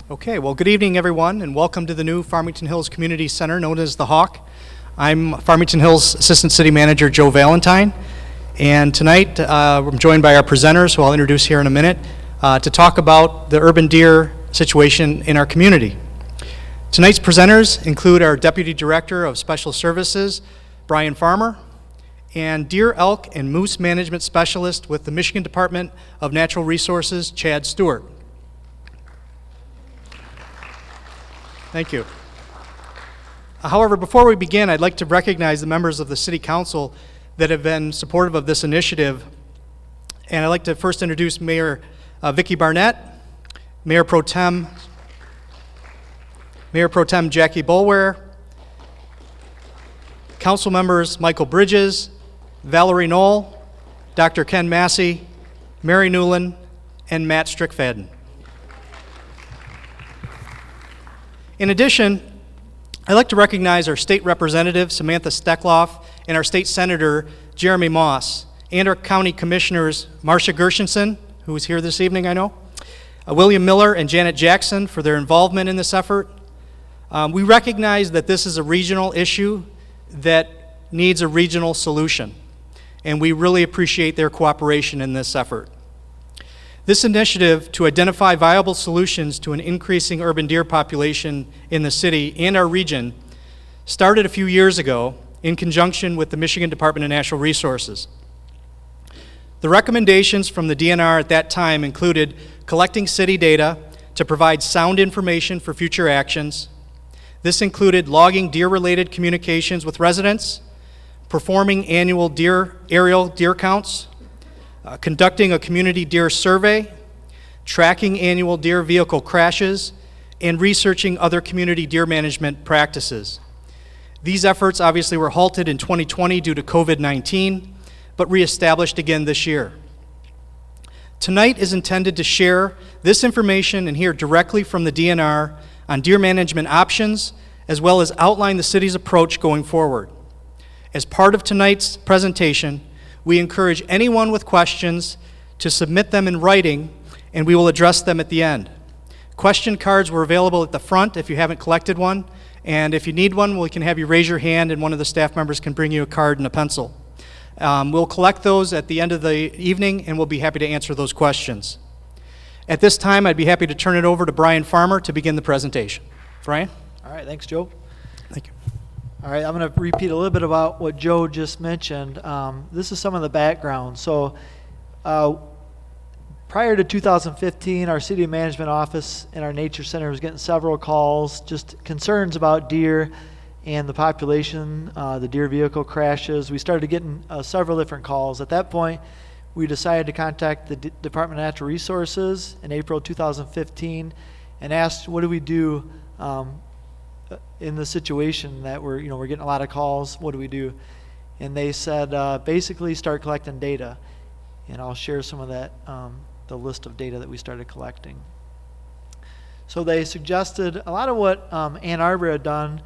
Okay, well, good evening, everyone, and welcome to the new Farmington Hills Community Center known as the Hawk. I'm Farmington Hills Assistant City Manager Joe Valentine, and tonight I'm joined by our presenters, who I'll introduce here in a minute, to talk about the urban deer situation in our community. Tonight's presenters include our Deputy Director of Special Services, Brian Farmer, and Deer, Elk, and Moose Management Specialist with the Michigan Department of Natural Resources, Chad Stewart. Thank you. However, before we begin, I'd like to recognize the members of the City Council that have been supportive of this initiative. And I'd like to first introduce Mayor Vicki Barnett, Mayor Pro Tem Jackie Boulware, Council members Michael Bridges, Valerie Knoll, Dr. Ken Massey, Mary Newland, and Matt Strickfaden. In addition, I'd like to recognize our state representative, Samantha Steckloff, and our state senator, Jeremy Moss, and our county commissioners, Marcia Gershenson, who is here this evening, I know, William Miller and Janet Jackson for their involvement in this effort. We recognize that this is a regional issue that needs a regional solution, and we really appreciate their cooperation in this effort. This initiative to identify viable solutions to an increasing urban deer population in the city and our region started a few years ago in conjunction with the Michigan Department of Natural Resources. The recommendations from the DNR at that time included collecting city data to provide sound information for future actions. This included logging deer-related communications with residents, performing annual aerial deer counts, conducting a community deer survey, tracking annual deer vehicle crashes, and researching other community deer management practices. These efforts obviously were halted in 2020 due to COVID-19, but reestablished again this year. Tonight is intended to share this information and hear directly from the DNR on deer management options, as well as outline the city's approach going forward. As part of tonight's presentation, we encourage anyone with questions to submit them in writing, and we will address them at the end. Question cards were available at the front if you haven't collected one, and if you need one, we can have you raise your hand and one of the staff members can bring you a card and a pencil. We'll collect those at the end of the evening, and we'll be happy to answer those questions. At this time, I'd be happy to turn it over to Brian Farmer to begin the presentation. Brian? All right, thanks, Joe. Thank you. All right, I'm going to repeat a little bit about what Joe just mentioned. This is some of the background. So prior to 2015, our city management office and our nature center was getting several calls, just concerns about deer and the population, the deer vehicle crashes. We started getting several different calls. At that point, we decided to contact the Department of Natural Resources in April 2015 and asked, what do we do in the situation that we're getting a lot of calls, what do we do? And they said, basically start collecting data. And I'll share some of that, the list of data that we started collecting. So they suggested a lot of what Ann Arbor had done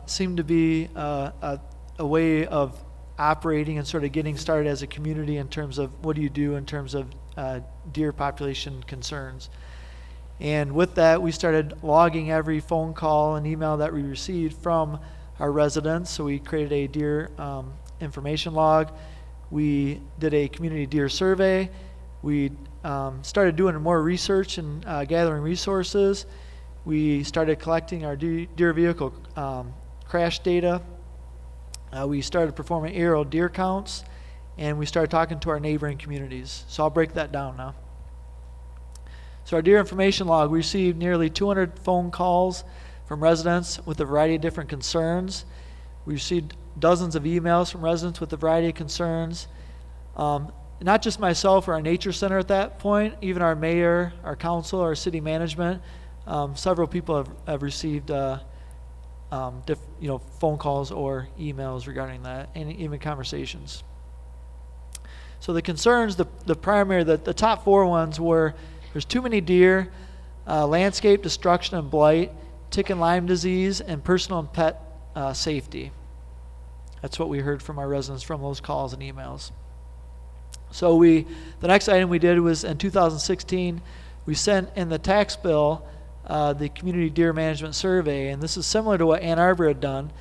seemed to be a way of operating and sort of getting started as a community in terms of what do you do in terms of deer population concerns. And with that, we started logging every phone call and email that we received from our residents. So we created a deer information log. We did a community deer survey. We started doing more research and gathering resources. We started collecting our deer vehicle crash data. We started performing aerial deer counts, and we started talking to our neighboring communities. So I'll break that down now. So our deer information log, we received nearly 200 phone calls from residents with a variety of different concerns. We received dozens of emails from residents with a variety of concerns. Not just myself or our nature center at that point, even our mayor, our council, our city management, several people have received phone calls or emails regarding that, and even conversations. So the concerns, the top four ones were there's too many deer, landscape destruction and blight, tick and Lyme disease, and personal and pet safety. That's what we heard from our residents from those calls and emails. So the next item we did was in 2016, we sent in the tax bill the Community Deer Management Survey, and this is similar to what Ann Arbor had done.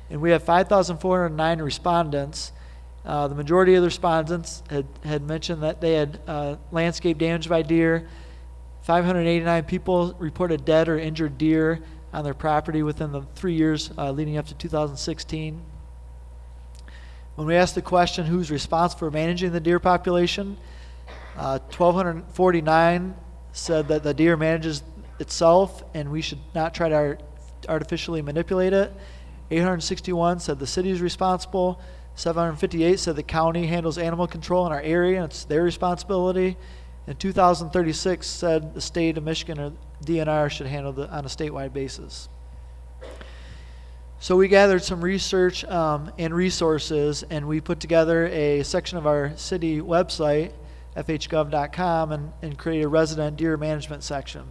And we have 5,409 respondents. The majority of the respondents had mentioned that they had landscape damage by deer. 589 people reported dead or injured deer on their property within the 3 years leading up to 2016. When we asked the question, who's responsible for managing the deer population, 1,249 said that the deer manages itself and we should not try to artificially manipulate it. 861 said the city is responsible. 758 said the county handles animal control in our area and it's their responsibility. And 2,036 said the state of Michigan or DNR should handle it on a statewide basis. So we gathered some research and resources, and we put together a section of our city website, fhgov.com, and created a resident deer management section.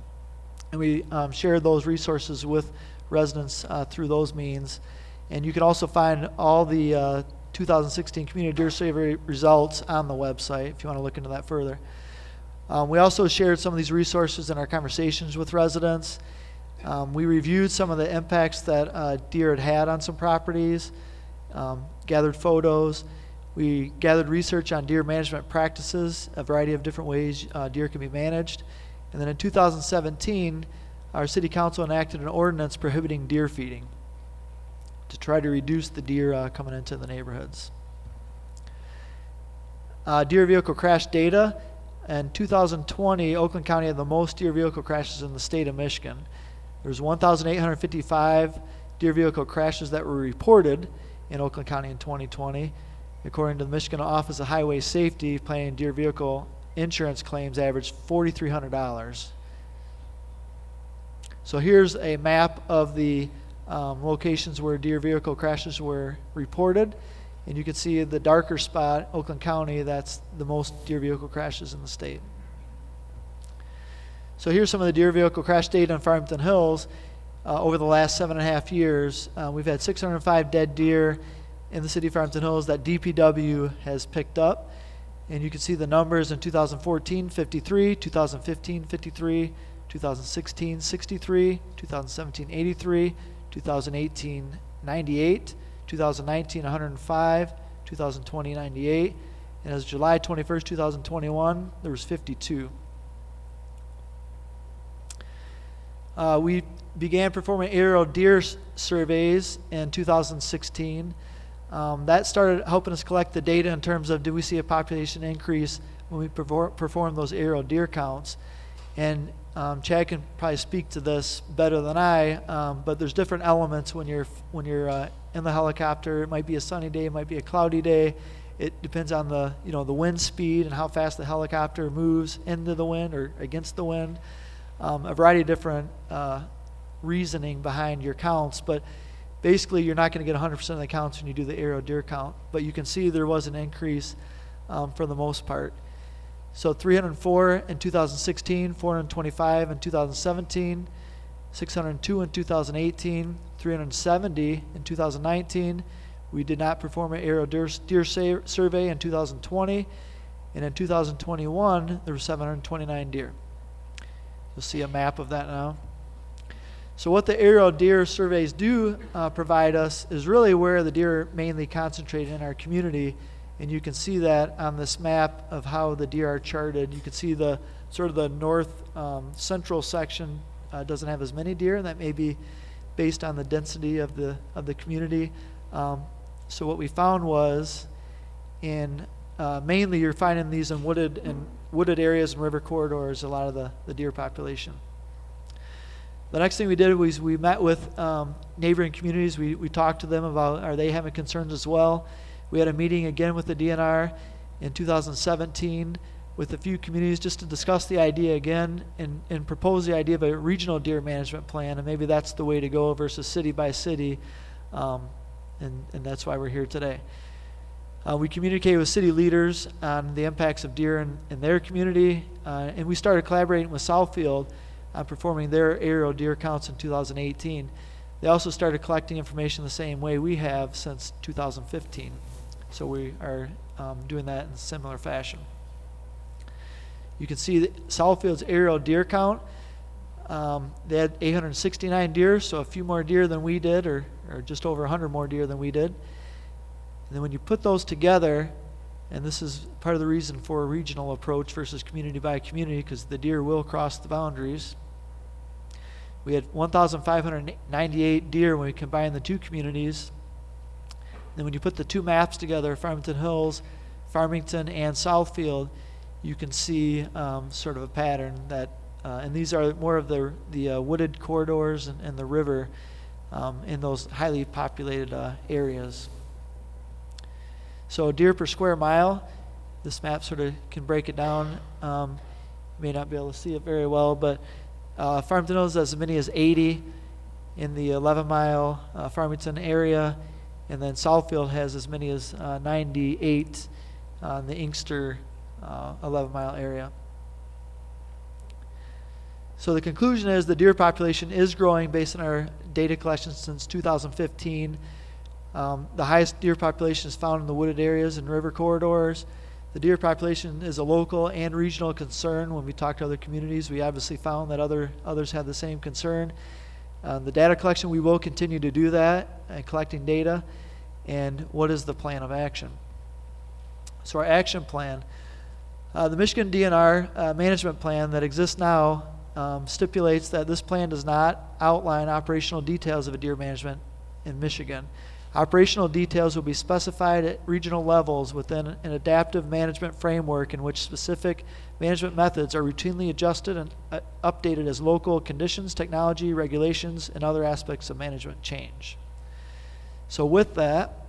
And we shared those resources with residents through those means. And you can also find all the 2016 Community Deer Survey results on the website if you want to look into that further. We also shared some of these resources in our conversations with residents. We reviewed some of the impacts that deer had on some properties, gathered photos. We gathered research on deer management practices, a variety of different ways deer can be managed. And then in 2017, our city council enacted an ordinance prohibiting deer feeding to try to reduce the deer coming into the neighborhoods. Deer vehicle crash data. In 2020, Oakland County had the most deer vehicle crashes in the state of Michigan. There was 1,855 deer vehicle crashes that were reported in Oakland County in 2020. According to the Michigan Office of Highway Safety, paying deer vehicle insurance claims averaged $4,300. So here's a map of the locations where deer vehicle crashes were reported. And you can see the darker spot, Oakland County, that's the most deer vehicle crashes in the state. So here's some of the deer vehicle crash data in Farmington Hills. Over the last 7.5 years, we've had 605 dead deer in the city of Farmington Hills that DPW has picked up. And you can see the numbers in 2014, 53, 2015, 53, 2016, 63, 2017, 83, 2018, 98, 2019, 105, 2020, 98, and as of July 21st, 2021, there was 52. We began performing Aero deer surveys in 2016. That started helping us collect the data in terms of, did we see a population increase when we perform those Aero deer counts? And Chad can probably speak to this better than I, but there's different elements when you're in the helicopter. It might be a sunny day, it might be a cloudy day. It depends on the the wind speed and how fast the helicopter moves into the wind or against the wind. A variety of different reasoning behind your counts, but basically you're not going to get 100% of the counts when you do the Aero deer count, but you can see there was an increase for the most part. So 304 in 2016, 425 in 2017, 602 in 2018, 370 in 2019. We did not perform an Aero deer survey in 2020, and in 2021 there were 729 deer. You'll see a map of that now. So what the Aero deer surveys do provide us is really where the deer are mainly concentrated in our community. And you can see that on this map of how the deer are charted. You can see the sort of the north central section doesn't have as many deer, and that may be based on the density of the community. So what we found was, mainly you're finding these in wooded areas and river corridors, a lot of the deer population. The next thing we did was we met with neighboring communities. We talked to them about, are they having concerns as well? We had a meeting again with the DNR in 2017 with a few communities just to discuss the idea again and propose the idea of a regional deer management plan, and maybe that's the way to go versus city by city, and that's why we're here today. We communicated with city leaders on the impacts of deer in their community, and we started collaborating with Southfield on performing their aerial deer counts in 2018. They also started collecting information the same way we have since 2015. So we are doing that in a similar fashion. You can see Southfield's aerial deer count. They had 869 deer, so a few more deer than we did, or just over 100 more deer than we did. And then when you put those together, and this is part of the reason for a regional approach versus community by community, because the deer will cross the boundaries. We had 1,598 deer when we combined the two communities. Then when you put the two maps together, Farmington Hills, Farmington, and Southfield, you can see sort of a pattern that, and these are more of the wooded corridors and the river in those highly populated areas. So deer per square mile, this map sort of can break it down. You may not be able to see it very well, but Farmington Hills has as many as 80 in the 11-mile Farmington area, and then Southfield has as many as 98 in the Inkster 11-mile area. So the conclusion is the deer population is growing based on our data collection since 2015. The highest deer population is found in the wooded areas and river corridors. The deer population is a local and regional concern. When we talk to other communities, we obviously found that others had the same concern. The data collection, we will continue to do that and collecting data. And what is the plan of action? So our action plan, the Michigan DNR management plan that exists now stipulates that this plan does not outline operational details of a deer management in Michigan. Operational details will be specified at regional levels within an adaptive management framework in which specific management methods are routinely adjusted and updated as local conditions, technology, regulations, and other aspects of management change. So with that,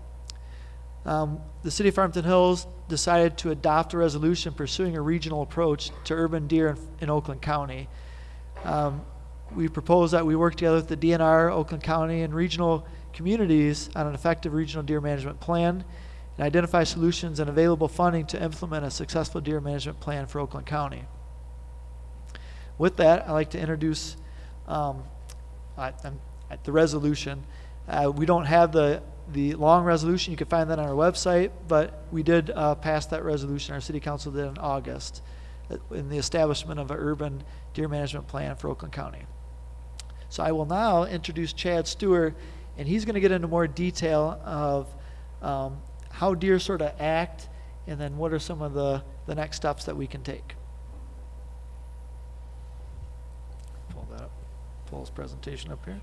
the City of Farmington Hills decided to adopt a resolution pursuing a regional approach to urban deer in Oakland County. We propose that we work together with the DNR, Oakland County, and regional communities on an effective regional deer management plan and identify solutions and available funding to implement a successful deer management plan for Oakland County. With that, I'd like to introduce the resolution. We don't have the long resolution. You can find that on our website, but we did pass that resolution. Our city council did in August in the establishment of an urban deer management plan for Oakland County. So I will now introduce Chad Stewart, and he's going to get into more detail of how deer sort of act, and then what are some of the next steps that we can take. Pull that up. Pull his presentation up here.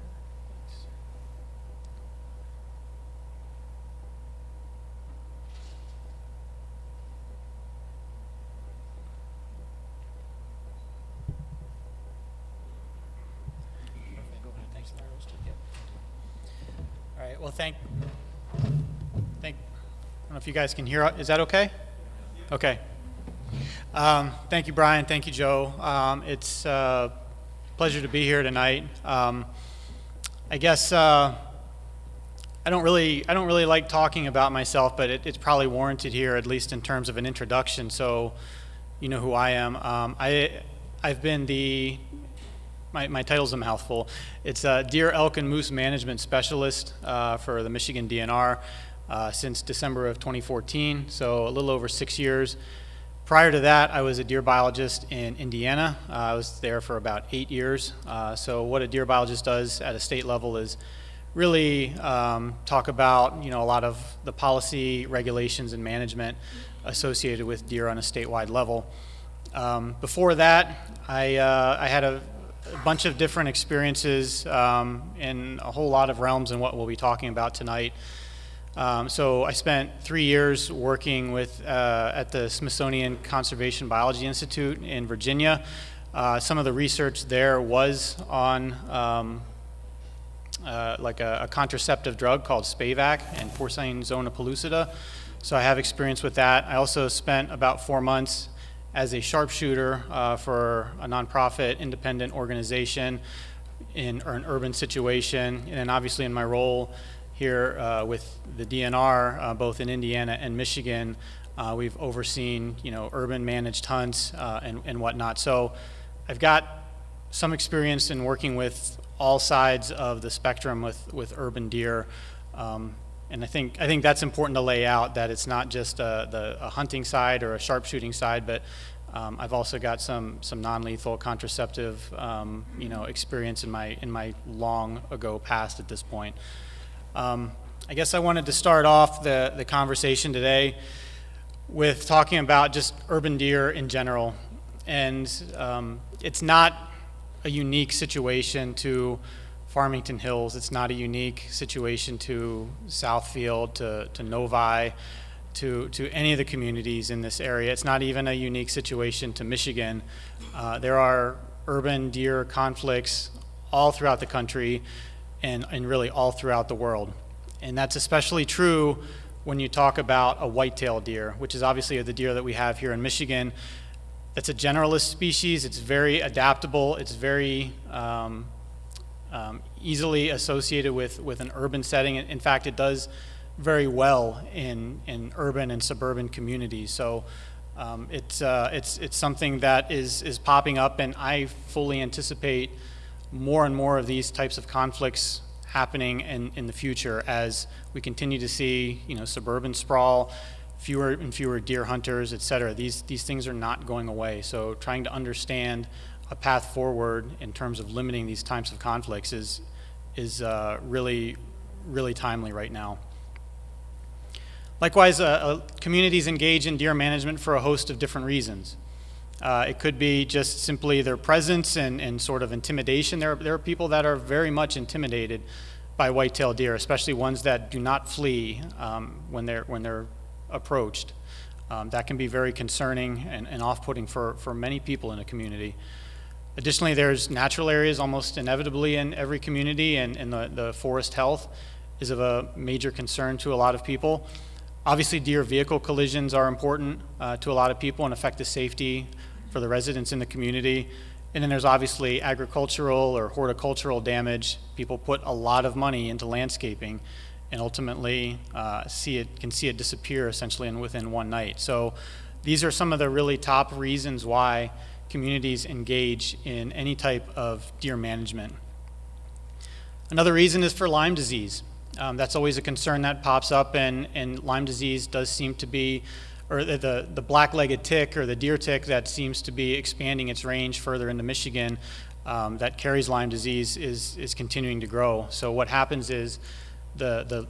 Well, I don't know if you guys can hear. Is that okay? Okay. Thank you, Brian. Thank you, Joe. It's a pleasure to be here tonight. I guess I don't really like talking about myself, but it's probably warranted here, at least in terms of an introduction. So, you know who I am. I've been my title's a mouthful. It's a Deer, Elk, and Moose Management Specialist for the Michigan DNR since December of 2014, so a little over 6 years. Prior to that, I was a deer biologist in Indiana. I was there for about 8 years. So what a deer biologist does at a state level is really talk about a lot of the policy, regulations, and management associated with deer on a statewide level. Before that, I had a bunch of different experiences in a whole lot of realms in what we'll be talking about tonight. So I spent 3 years working at the Smithsonian Conservation Biology Institute in Virginia. Some of the research there was on like a contraceptive drug called Spayvac and porcine zona pellucida. So I have experience with that. I also spent about 4 months as a sharpshooter for a nonprofit independent organization in an urban situation, and then obviously in my role here with the DNR, both in Indiana and Michigan, we've overseen urban managed hunts and whatnot. So I've got some experience in working with all sides of the spectrum with urban deer. And I think that's important to lay out, that it's not just a hunting side or a sharpshooting side, but I've also got some non-lethal contraceptive, experience in my long ago past at this point. I guess I wanted to start off the conversation today with talking about just urban deer in general. And it's not a unique situation to Farmington Hills. It's not a unique situation to Southfield, to Novi, to any of the communities in this area. It's not even a unique situation to Michigan. There are urban deer conflicts all throughout the country and really all throughout the world. And that's especially true when you talk about a white-tailed deer, which is obviously the deer that we have here in Michigan. It's a generalist species. It's very adaptable. It's very easily associated with an urban setting. In fact, it does very well in urban and suburban communities. So it's something that is popping up, and I fully anticipate more and more of these types of conflicts happening in the future as we continue to see, suburban sprawl, fewer and fewer deer hunters, et cetera. These things are not going away. So trying to understand a path forward in terms of limiting these types of conflicts is really, really timely right now. Likewise, communities engage in deer management for a host of different reasons. It could be just simply their presence and sort of intimidation. There are people that are very much intimidated by white-tailed deer, especially ones that do not flee when they're approached. That can be very concerning and off-putting for many people in a community. Additionally, there's natural areas almost inevitably in every community, and the forest health is of a major concern to a lot of people. Obviously, deer vehicle collisions are important to a lot of people and affect the safety for the residents in the community. And then there's obviously agricultural or horticultural damage. People put a lot of money into landscaping and ultimately can see it disappear essentially within one night. So these are some of the really top reasons why communities engage in any type of deer management. Another reason is for Lyme disease. That's always a concern that pops up, and Lyme disease does seem to be, or the black-legged tick or the deer tick that seems to be expanding its range further into Michigan that carries Lyme disease is continuing to grow. So what happens is the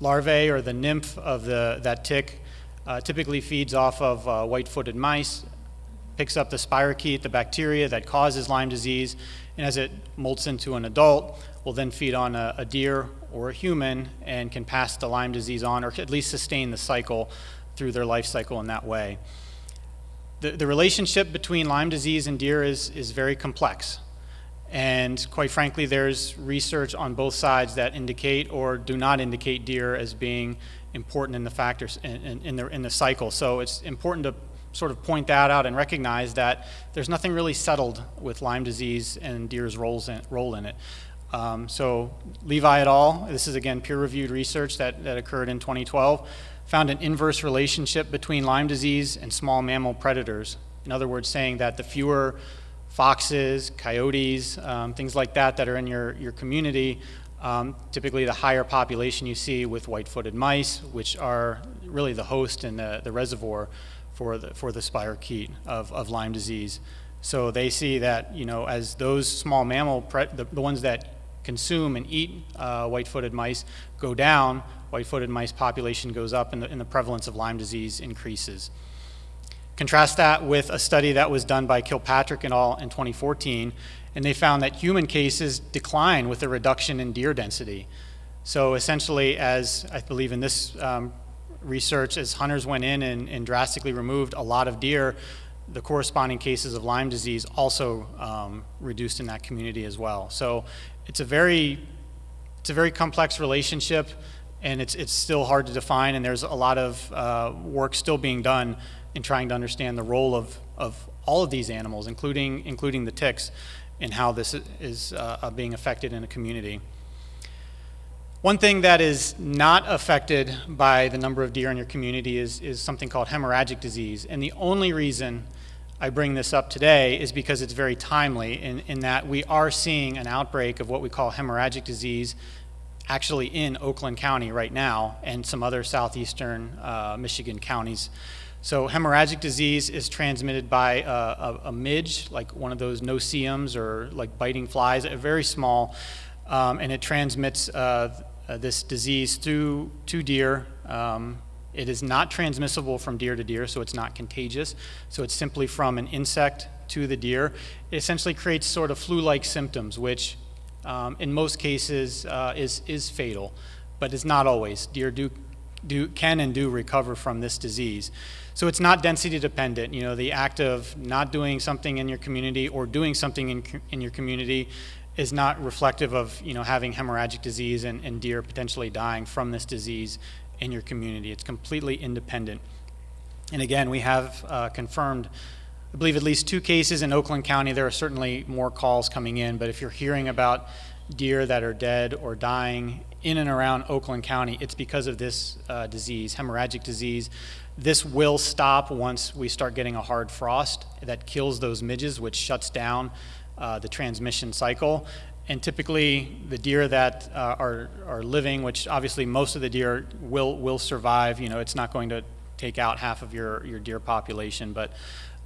larvae or the nymph of that tick typically feeds off of white-footed mice, picks up the spirochete, the bacteria that causes Lyme disease, and as it molts into an adult, will then feed on a deer or a human and can pass the Lyme disease on, or at least sustain the cycle through their life cycle in that way. The relationship between Lyme disease and deer is very complex. And quite frankly, there's research on both sides that indicate or do not indicate deer as being important in the factors in the cycle. So it's important to sort of point that out and recognize that there's nothing really settled with Lyme disease and deer's role in it. So Levi et al., this is again peer-reviewed research that occurred in 2012, found an inverse relationship between Lyme disease and small mammal predators. In other words, saying that the fewer foxes, coyotes, things like that are in your community, typically the higher population you see with white-footed mice, which are really the host and the reservoir for the spirochete of Lyme disease. So they see that, as those small mammal, the ones that consume and eat white-footed mice go down, white-footed mice population goes up and the prevalence of Lyme disease increases. Contrast that with a study that was done by Kilpatrick et al. In 2014, and they found that human cases decline with a reduction in deer density. So essentially, as I believe in this research, as hunters went in and drastically removed a lot of deer, the corresponding cases of Lyme disease also reduced in that community as well. So it's a very complex relationship, and it's still hard to define, and there's a lot of work still being done in trying to understand the role of all of these animals, including the ticks, and how this is being affected in a community. One thing that is not affected by the number of deer in your community is something called hemorrhagic disease. And the only reason I bring this up today is because it's very timely in that we are seeing an outbreak of what we call hemorrhagic disease actually in Oakland County right now and some other southeastern Michigan counties. So hemorrhagic disease is transmitted by a midge, like one of those no-see-ums or like biting flies, very small, and it transmits this disease to deer. It is not transmissible from deer to deer, so it's not contagious. So it's simply from an insect to the deer. It essentially creates sort of flu-like symptoms, which in most cases is fatal, but it's not always. Deer can and do recover from this disease. So it's not density dependent. You know, the act of not doing something in your community or doing something in your community is not reflective of, you know, having hemorrhagic disease and deer potentially dying from this disease in your community. It's completely independent. And again, we have confirmed, I believe, at least 2 cases in Oakland County. There are certainly more calls coming in, but if you're hearing about deer that are dead or dying in and around Oakland County, it's because of this disease, hemorrhagic disease. This will stop once we start getting a hard frost that kills those midges, which shuts down the transmission cycle. And typically the deer that are living, which obviously most of the deer will survive, you know, it's not going to take out half of your deer population, but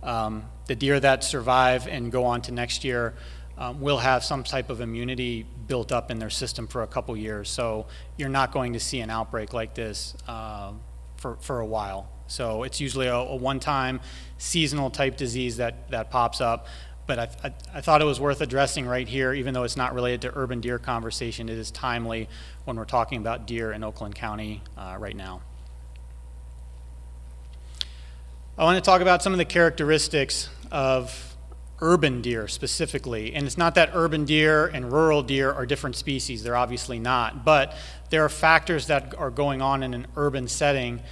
the deer that survive and go on to next year will have some type of immunity built up in their system for a couple years. So you're not going to see an outbreak like this for a while. So it's usually a one-time seasonal type disease that pops up. But I thought it was worth addressing right here, even though it's not related to urban deer conversation. It is timely when we're talking about deer in Oakland County right now. I want to talk about some of the characteristics of urban deer specifically. And it's not that urban deer and rural deer are different species. They're obviously not. But there are factors that are going on in an urban setting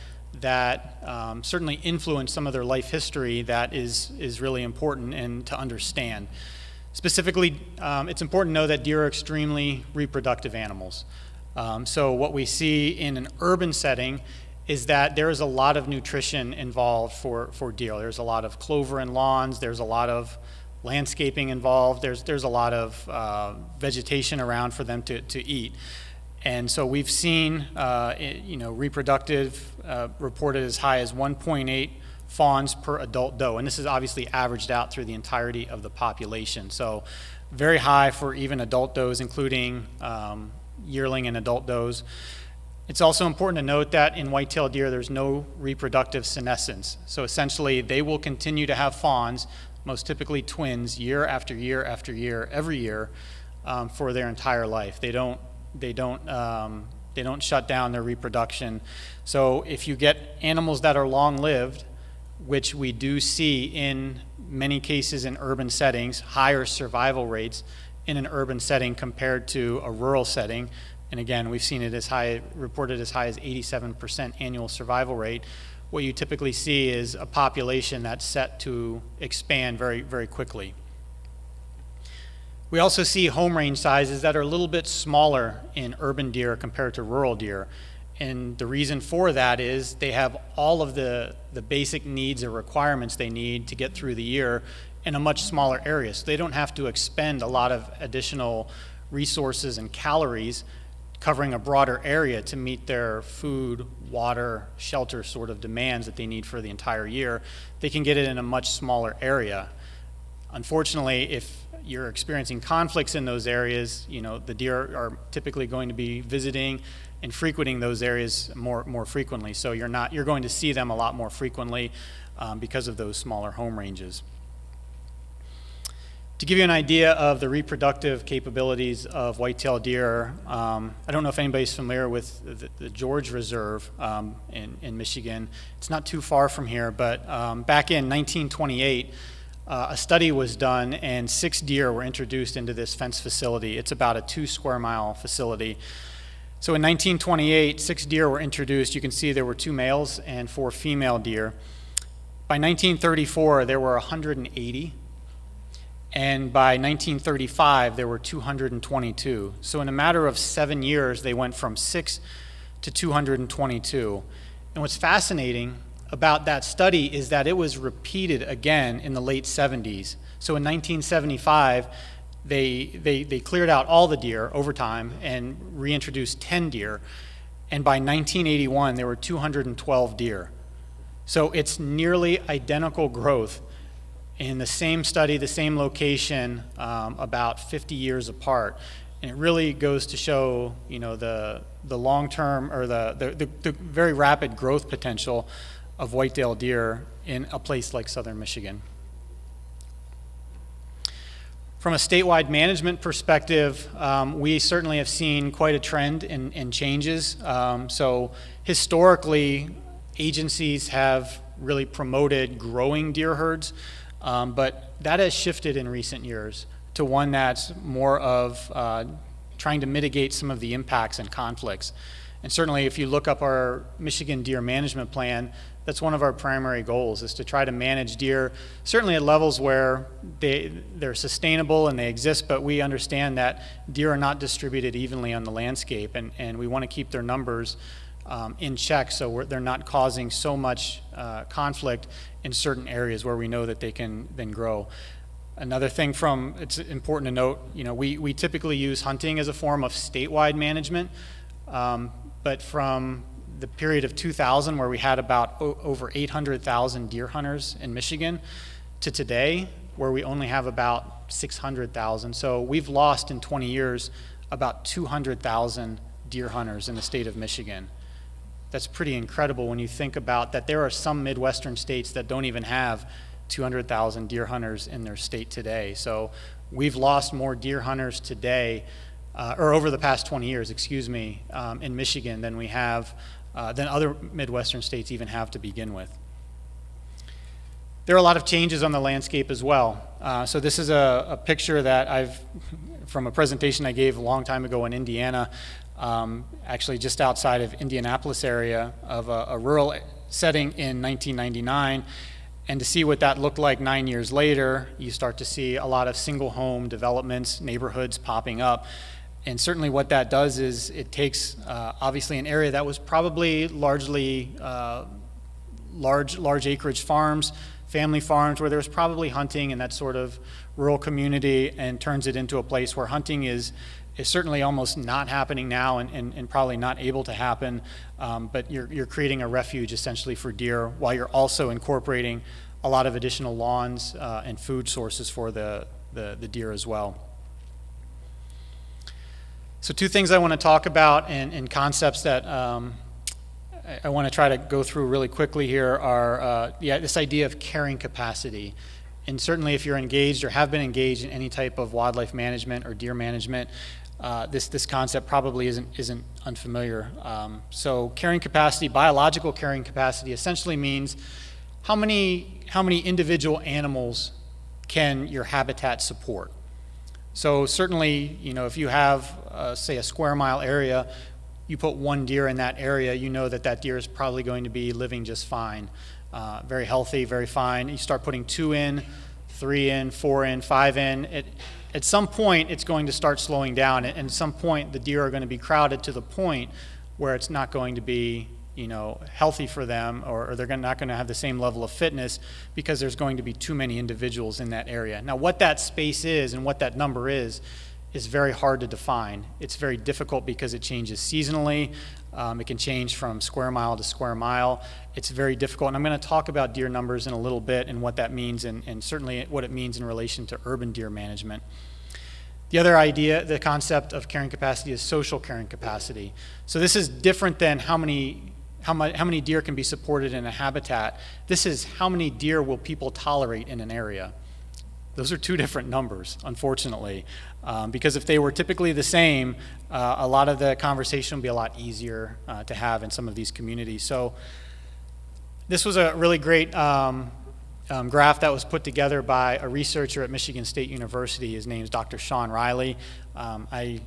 that certainly influence some of their life history that is really important and to understand. Specifically, it's important to know that deer are extremely reproductive animals. So what we see in an urban setting is that there is a lot of nutrition involved for deer. There's a lot of clover and lawns, there's a lot of landscaping involved, there's a lot of vegetation around for them to eat. And so we've seen, reproductive reported as high as 1.8 fawns per adult doe, and this is obviously averaged out through the entirety of the population. So very high for even adult does, including yearling and adult does. It's also important to note that in white-tailed deer, there's no reproductive senescence. So essentially, they will continue to have fawns, most typically twins, year after year after year, every year, for their entire life. They don't shut down their reproduction. So if you get animals that are long-lived, which we do see in many cases in urban settings, higher survival rates in an urban setting compared to a rural setting, and again, we've seen it reported as high as 87% annual survival rate. What you typically see is a population that's set to expand very, very quickly. We also see home range sizes that are a little bit smaller in urban deer compared to rural deer. And the reason for that is they have all of the basic needs or requirements they need to get through the year in a much smaller area. So they don't have to expend a lot of additional resources and calories covering a broader area to meet their food, water, shelter sort of demands that they need for the entire year. They can get it in a much smaller area. Unfortunately, if you're experiencing conflicts in those areas, you know, the deer are typically going to be visiting and frequenting those areas more frequently. So you're going to see them a lot more frequently because of those smaller home ranges. To give you an idea of the reproductive capabilities of white-tailed deer, I don't know if anybody's familiar with the George Reserve in Michigan. It's not too far from here, but back in 1928, a study was done and 6 deer were introduced into this fenced facility. It's about a 2 square mile facility. So in 1928, 6 deer were introduced. You can see there were 2 males and 4 female deer. By 1934, there were 180. And by 1935, there were 222. So in a matter of 7 years, they went from 6 to 222. And what's fascinating about that study is that it was repeated again in the late 70s. So in 1975, they cleared out all the deer over time and reintroduced 10 deer. And by 1981, there were 212 deer. So it's nearly identical growth in the same study, the same location, about 50 years apart. And it really goes to show, the long-term or the very rapid growth potential of white-tailed deer in a place like southern Michigan. From a statewide management perspective, we certainly have seen quite a trend in changes. So historically, agencies have really promoted growing deer herds, but that has shifted in recent years to one that's more of trying to mitigate some of the impacts and conflicts. And certainly if you look up our Michigan Deer Management Plan, that's one of our primary goals, is to try to manage deer, certainly at levels where they're sustainable and they exist, but we understand that deer are not distributed evenly on the landscape, and we want to keep their numbers in check so they're not causing so much conflict in certain areas where we know that they can then grow. Another thing it's important to note, we typically use hunting as a form of statewide management, but from the period of 2000 where we had about over 800,000 deer hunters in Michigan to today where we only have about 600,000. So we've lost in 20 years about 200,000 deer hunters in the state of Michigan. That's pretty incredible when you think about that there are some Midwestern states that don't even have 200,000 deer hunters in their state today. So we've lost more deer hunters today, or over the past 20 years, in Michigan than we have, than other Midwestern states even have to begin with. There are a lot of changes on the landscape as well. So this is a picture that from a presentation I gave a long time ago in Indiana, actually just outside of Indianapolis area, of a rural setting in 1999. And to see what that looked like 9 years later, you start to see a lot of single home developments, neighborhoods popping up. And certainly what that does is it takes obviously an area that was probably largely large acreage farms, family farms, where there's probably hunting in that sort of rural community, and turns it into a place where hunting is certainly almost not happening now and probably not able to happen, but you're creating a refuge essentially for deer while you're also incorporating a lot of additional lawns and food sources for the deer as well. So two things I want to talk about and concepts that I want to try to go through really quickly here are this idea of carrying capacity. And certainly if you're engaged or have been engaged in any type of wildlife management or deer management, this concept probably isn't unfamiliar. So carrying capacity, biological carrying capacity, essentially means how many individual animals can your habitat support. So certainly, if you have, say, a square mile area, you put one deer in that area, you know that deer is probably going to be living just fine, very healthy, very fine. You start putting 2 in, 3 in, 4 in, 5 in. At some point, it's going to start slowing down, and at some point, the deer are going to be crowded to the point where it's not going to be, healthy for them, or they're not going to have the same level of fitness because there's going to be too many individuals in that area. Now, what that space is and what that number is very hard to define. It's very difficult because it changes seasonally. It can change from square mile to square mile. It's very difficult, and I'm going to talk about deer numbers in a little bit and what that means, and certainly what it means in relation to urban deer management. The other idea, the concept of carrying capacity, is social carrying capacity. So this is different than how many deer can be supported in a habitat. This is how many deer will people tolerate in an area. Those are two different numbers, unfortunately, because if they were typically the same, a lot of the conversation would be a lot easier to have in some of these communities. So this was a really great graph that was put together by a researcher at Michigan State University. His name is Dr. Sean Riley. I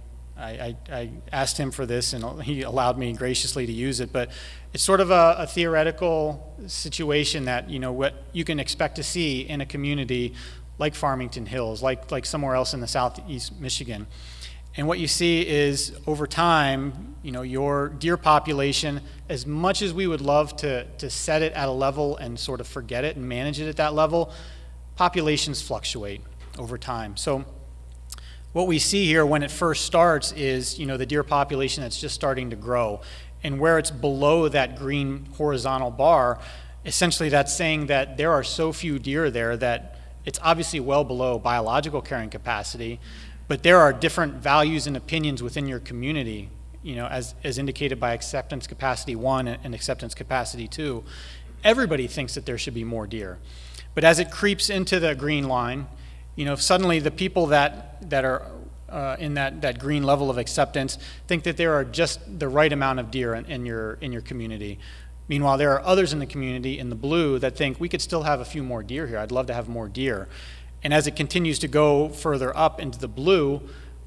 asked him for this, and he allowed me graciously to use it, but it's sort of a theoretical situation that, what you can expect to see in a community like Farmington Hills, like somewhere else in the southeast Michigan. And what you see is, over time, your deer population, as much as we would love to set it at a level and sort of forget it and manage it at that level, populations fluctuate over time. So what we see here when it first starts is, the deer population that's just starting to grow. And where it's below that green horizontal bar essentially that's saying that there are so few deer there that it's obviously well below biological carrying capacity, but there are different values and opinions within your community, as indicated by acceptance capacity 1 and acceptance capacity 2. Everybody thinks that there should be more deer. But as it creeps into the green line, suddenly the people that are in that green level of acceptance think that there are just the right amount of deer in your community. Meanwhile, there are others in the community in the blue that think we could still have a few more deer here. I'd love to have more deer. And as it continues to go further up into the blue,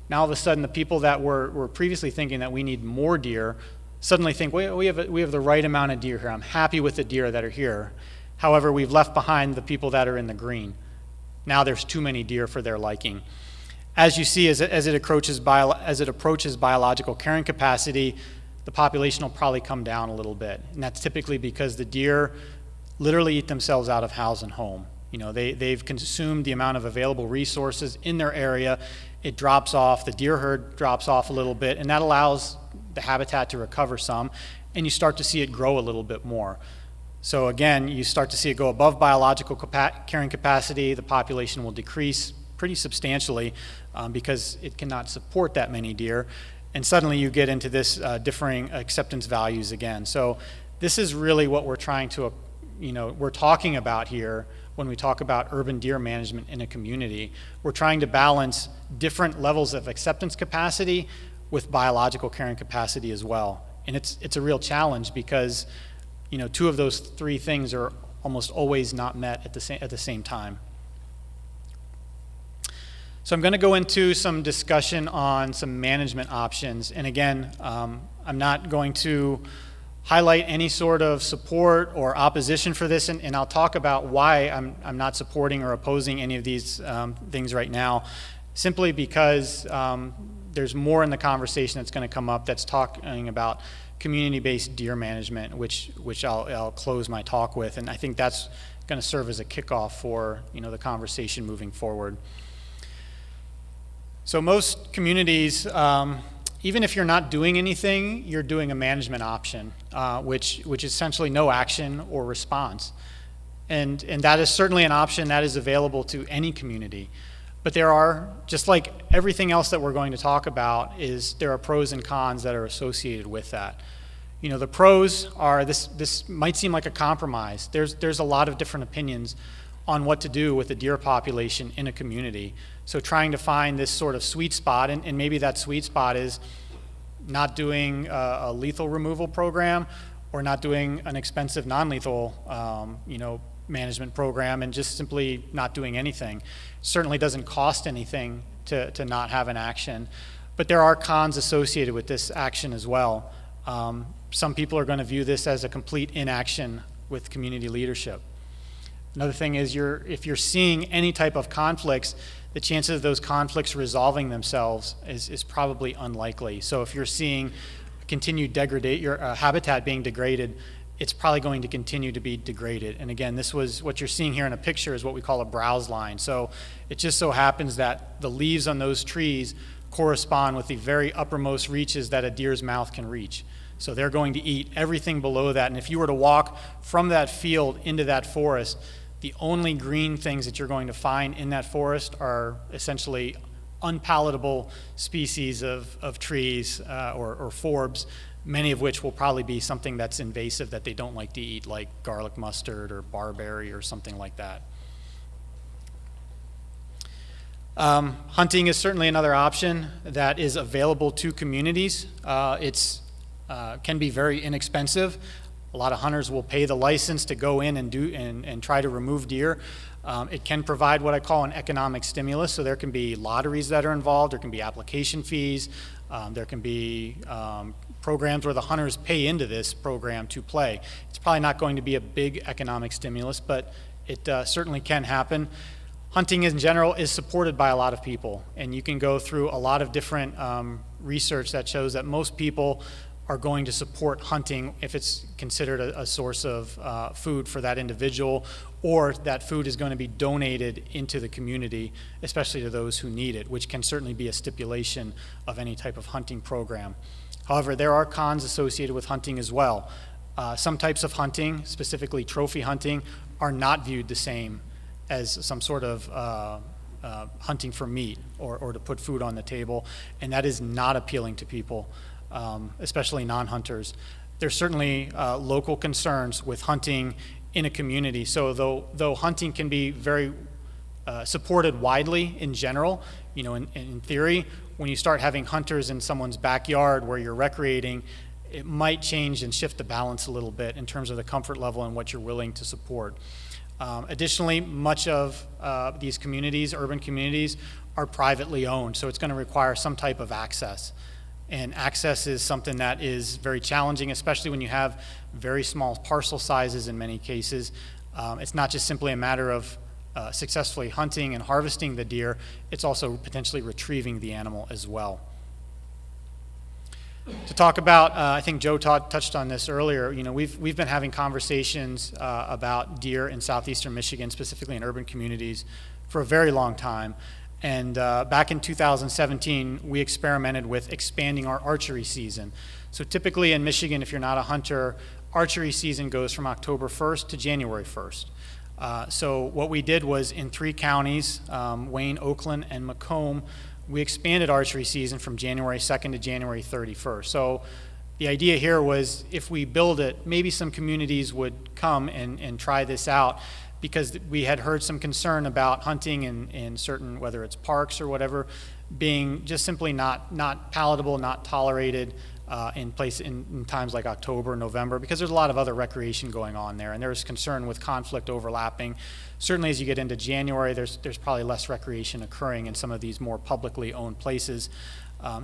now all of a sudden the people that were previously thinking that we need more deer suddenly think we have the right amount of deer here. I'm happy with the deer that are here. However, we've left behind the people that are in the green. Now there's too many deer for their liking. As you see, as it approaches biological carrying capacity, the population will probably come down a little bit. And that's typically because the deer literally eat themselves out of house and home. They've consumed the amount of available resources in their area. It drops off, the deer herd drops off a little bit, and that allows the habitat to recover some, and you start to see it grow a little bit more. So again, you start to see it go above biological carrying capacity. The population will decrease pretty substantially because it cannot support that many deer. And suddenly you get into this differing acceptance values again. So this is really what we're we're talking about here when we talk about urban deer management in a community. We're trying to balance different levels of acceptance capacity with biological carrying capacity as well. And it's a real challenge because two of those three things are almost always not met at the same time. So I'm going to go into some discussion on some management options. And again, I'm not going to highlight any sort of support or opposition for this, and I'll talk about why I'm not supporting or opposing any of these things right now, simply because there's more in the conversation that's going to come up that's talking about community-based deer management, which I'll close my talk with, and I think that's going to serve as a kickoff for the conversation moving forward. So most communities, even if you're not doing anything, you're doing a management option, which is essentially no action or response. And that is certainly an option that is available to any community. But there are, just like everything else that we're going to talk about, there are pros and cons that are associated with that. The pros are, this might seem like a compromise. There's a lot of different opinions on what to do with the deer population in a community. So trying to find this sort of sweet spot, and maybe that sweet spot is not doing a lethal removal program or not doing an expensive non-lethal management program and just simply not doing anything. Certainly doesn't cost anything to not have an action, but there are cons associated with this action as well. Some people are going to view this as a complete inaction with community leadership. Another thing is if you're seeing any type of conflicts, the chances of those conflicts resolving themselves is probably unlikely. So if you're seeing continued your habitat being degraded, it's probably going to continue to be degraded. And again, what you're seeing here in a picture is what we call a browse line. So it just so happens that the leaves on those trees correspond with the very uppermost reaches that a deer's mouth can reach. So they're going to eat everything below that. And if you were to walk from that field into that forest, the only green things that you're going to find in that forest are essentially unpalatable species of trees or forbs, many of which will probably be something that's invasive that they don't like to eat, like garlic mustard or barberry or something like that. Hunting is certainly another option that is available to communities. It can be very inexpensive. A lot of hunters will pay the license to go in and try to remove deer. It can provide what I call an economic stimulus, so there can be lotteries that are involved, there can be application fees, there can be programs where the hunters pay into this program to play. It's probably not going to be a big economic stimulus, but it certainly can happen. Hunting in general is supported by a lot of people, and you can go through a lot of different research that shows that most people are going to support hunting if it's considered a source of food for that individual, or that food is going to be donated into the community, especially to those who need it, which can certainly be a stipulation of any type of hunting program. However, there are cons associated with hunting as well. Some types of hunting, specifically trophy hunting, are not viewed the same as some sort of hunting for meat or to put food on the table, and that is not appealing to people, especially non-hunters. There's certainly local concerns with hunting in a community. So though hunting can be very supported widely in general, in theory, when you start having hunters in someone's backyard where you're recreating, it might change and shift the balance a little bit in terms of the comfort level and what you're willing to support. Additionally, much of these communities, urban communities, are privately owned, so it's going to require some type of access. And access is something that is very challenging, especially when you have very small parcel sizes in many cases. It's not just simply a matter of successfully hunting and harvesting the deer, it's also potentially retrieving the animal as well. To talk about, I think Joe touched on this earlier, we've been having conversations about deer in southeastern Michigan, specifically in urban communities, for a very long time. And back in 2017, we experimented with expanding our archery season. So typically in Michigan, if you're not a hunter, archery season goes from October 1st to January 1st. So what we did was in 3 counties, Wayne, Oakland, and Macomb, we expanded archery season from January 2nd to January 31st. So the idea here was if we build it, maybe some communities would come and try this out, because we had heard some concern about hunting in certain, whether it's parks or whatever, being just simply not palatable, not tolerated in times like October, November, because there's a lot of other recreation going on there, and there's concern with conflict overlapping. Certainly as you get into January, there's probably less recreation occurring in some of these more publicly owned places.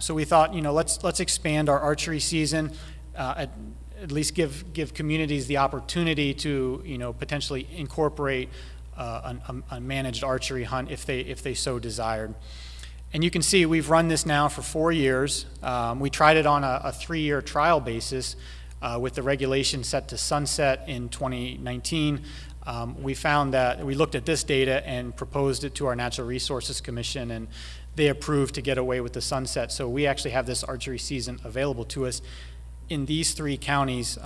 So we thought, let's expand our archery season, at least give communities the opportunity to, potentially incorporate a managed archery hunt if they so desired. And you can see we've run this now for 4 years. We tried it on a 3-year trial basis with the regulation set to sunset in 2019. We found that we looked at this data and proposed it to our Natural Resources Commission, and they approved to get away with the sunset. So we actually have this archery season available to us in these 3 counties,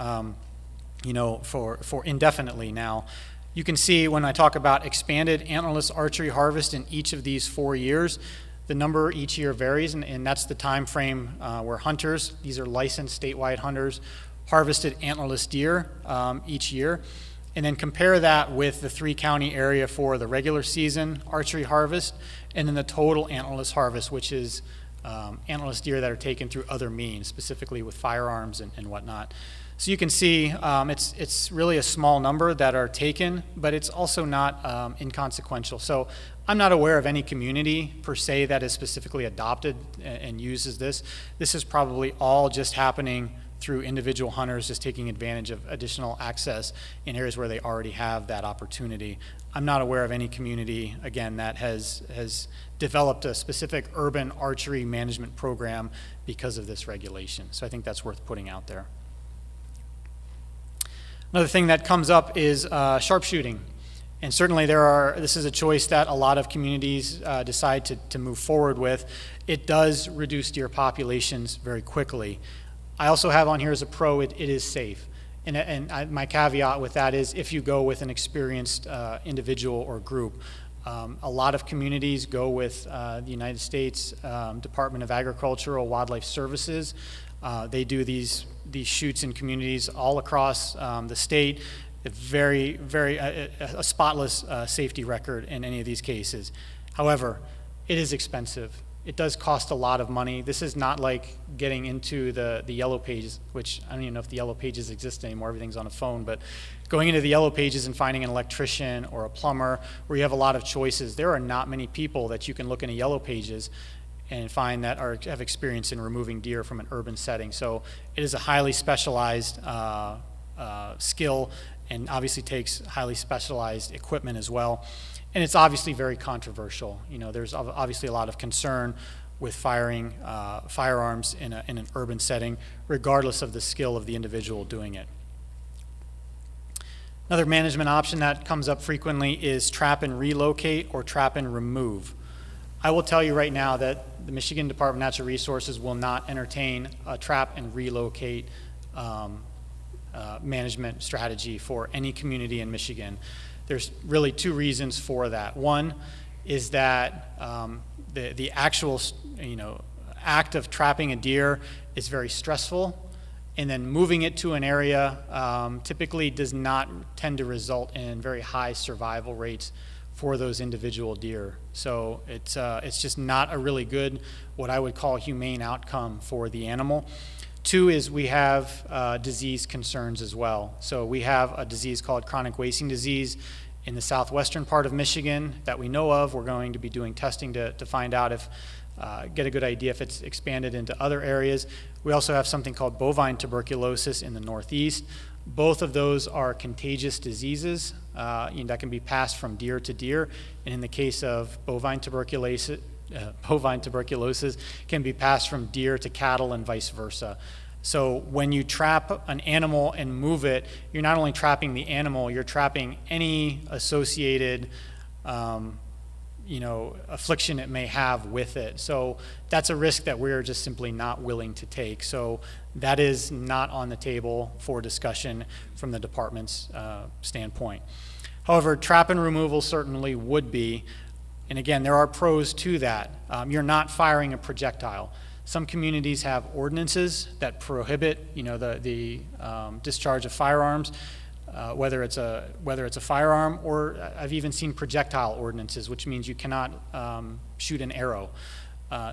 for indefinitely now. You can see when I talk about expanded antlerless archery harvest in each of these 4 years, the number each year varies, and that's the time frame where hunters, these are licensed statewide hunters, harvested antlerless deer each year. And then compare that with the 3-county area for the regular season archery harvest, and then the total antlerless harvest, which is antlerless deer that are taken through other means, specifically with firearms and whatnot. So you can see it's really a small number that are taken, but it's also not inconsequential. So I'm not aware of any community per se that is specifically adopted and uses this. This is probably all just happening through individual hunters just taking advantage of additional access in areas where they already have that opportunity. I'm not aware of any community, again, that has developed a specific urban archery management program because of this regulation. So I think that's worth putting out there. Another thing that comes up is sharpshooting. And certainly this is a choice that a lot of communities decide to move forward with. It does reduce deer populations very quickly. I also have on here as a pro, it is safe. And my caveat with that is if you go with an experienced individual or group. A lot of communities go with the United States Department of Agricultural Wildlife Services. They do these shoots in communities all across the state. A spotless safety record in any of these cases. However, it is expensive. It does cost a lot of money. This is not like getting into the yellow pages, which I don't even know if the yellow pages exist anymore. Everything's on a phone, but going into the yellow pages and finding an electrician or a plumber where you have a lot of choices, there are not many people that you can look in the yellow pages and find that have experience in removing deer from an urban setting. So it is a highly specialized skill, and obviously takes highly specialized equipment as well. And it's obviously very controversial. There's obviously a lot of concern with firing firearms in an urban setting, regardless of the skill of the individual doing it. Another management option that comes up frequently is trap and relocate or trap and remove. I will tell you right now that the Michigan Department of Natural Resources will not entertain a trap and relocate management strategy for any community in Michigan. There's really two reasons for that. One is that the actual act of trapping a deer is very stressful, and then moving it to an area typically does not tend to result in very high survival rates for those individual deer. So it's just not a really good, what I would call, humane outcome for the animal. Two is we have disease concerns as well. So we have a disease called chronic wasting disease in the southwestern part of Michigan that we know of. We're going to be doing testing to find out if, get a good idea if it's expanded into other areas. We also have something called bovine tuberculosis in the northeast. Both of those are contagious diseases that can be passed from deer to deer. And in the case of bovine tuberculosis can be passed from deer to cattle and vice versa. So when you trap an animal and move it, you're not only trapping the animal, you're trapping any associated affliction it may have with it. So that's a risk that we're just simply not willing to take. So that is not on the table for discussion from the department's standpoint. However, trap and removal certainly would be, and again, there are pros to that. You're not firing a projectile. Some communities have ordinances that prohibit, the discharge of firearms, whether it's a firearm, or I've even seen projectile ordinances, which means you cannot shoot an arrow.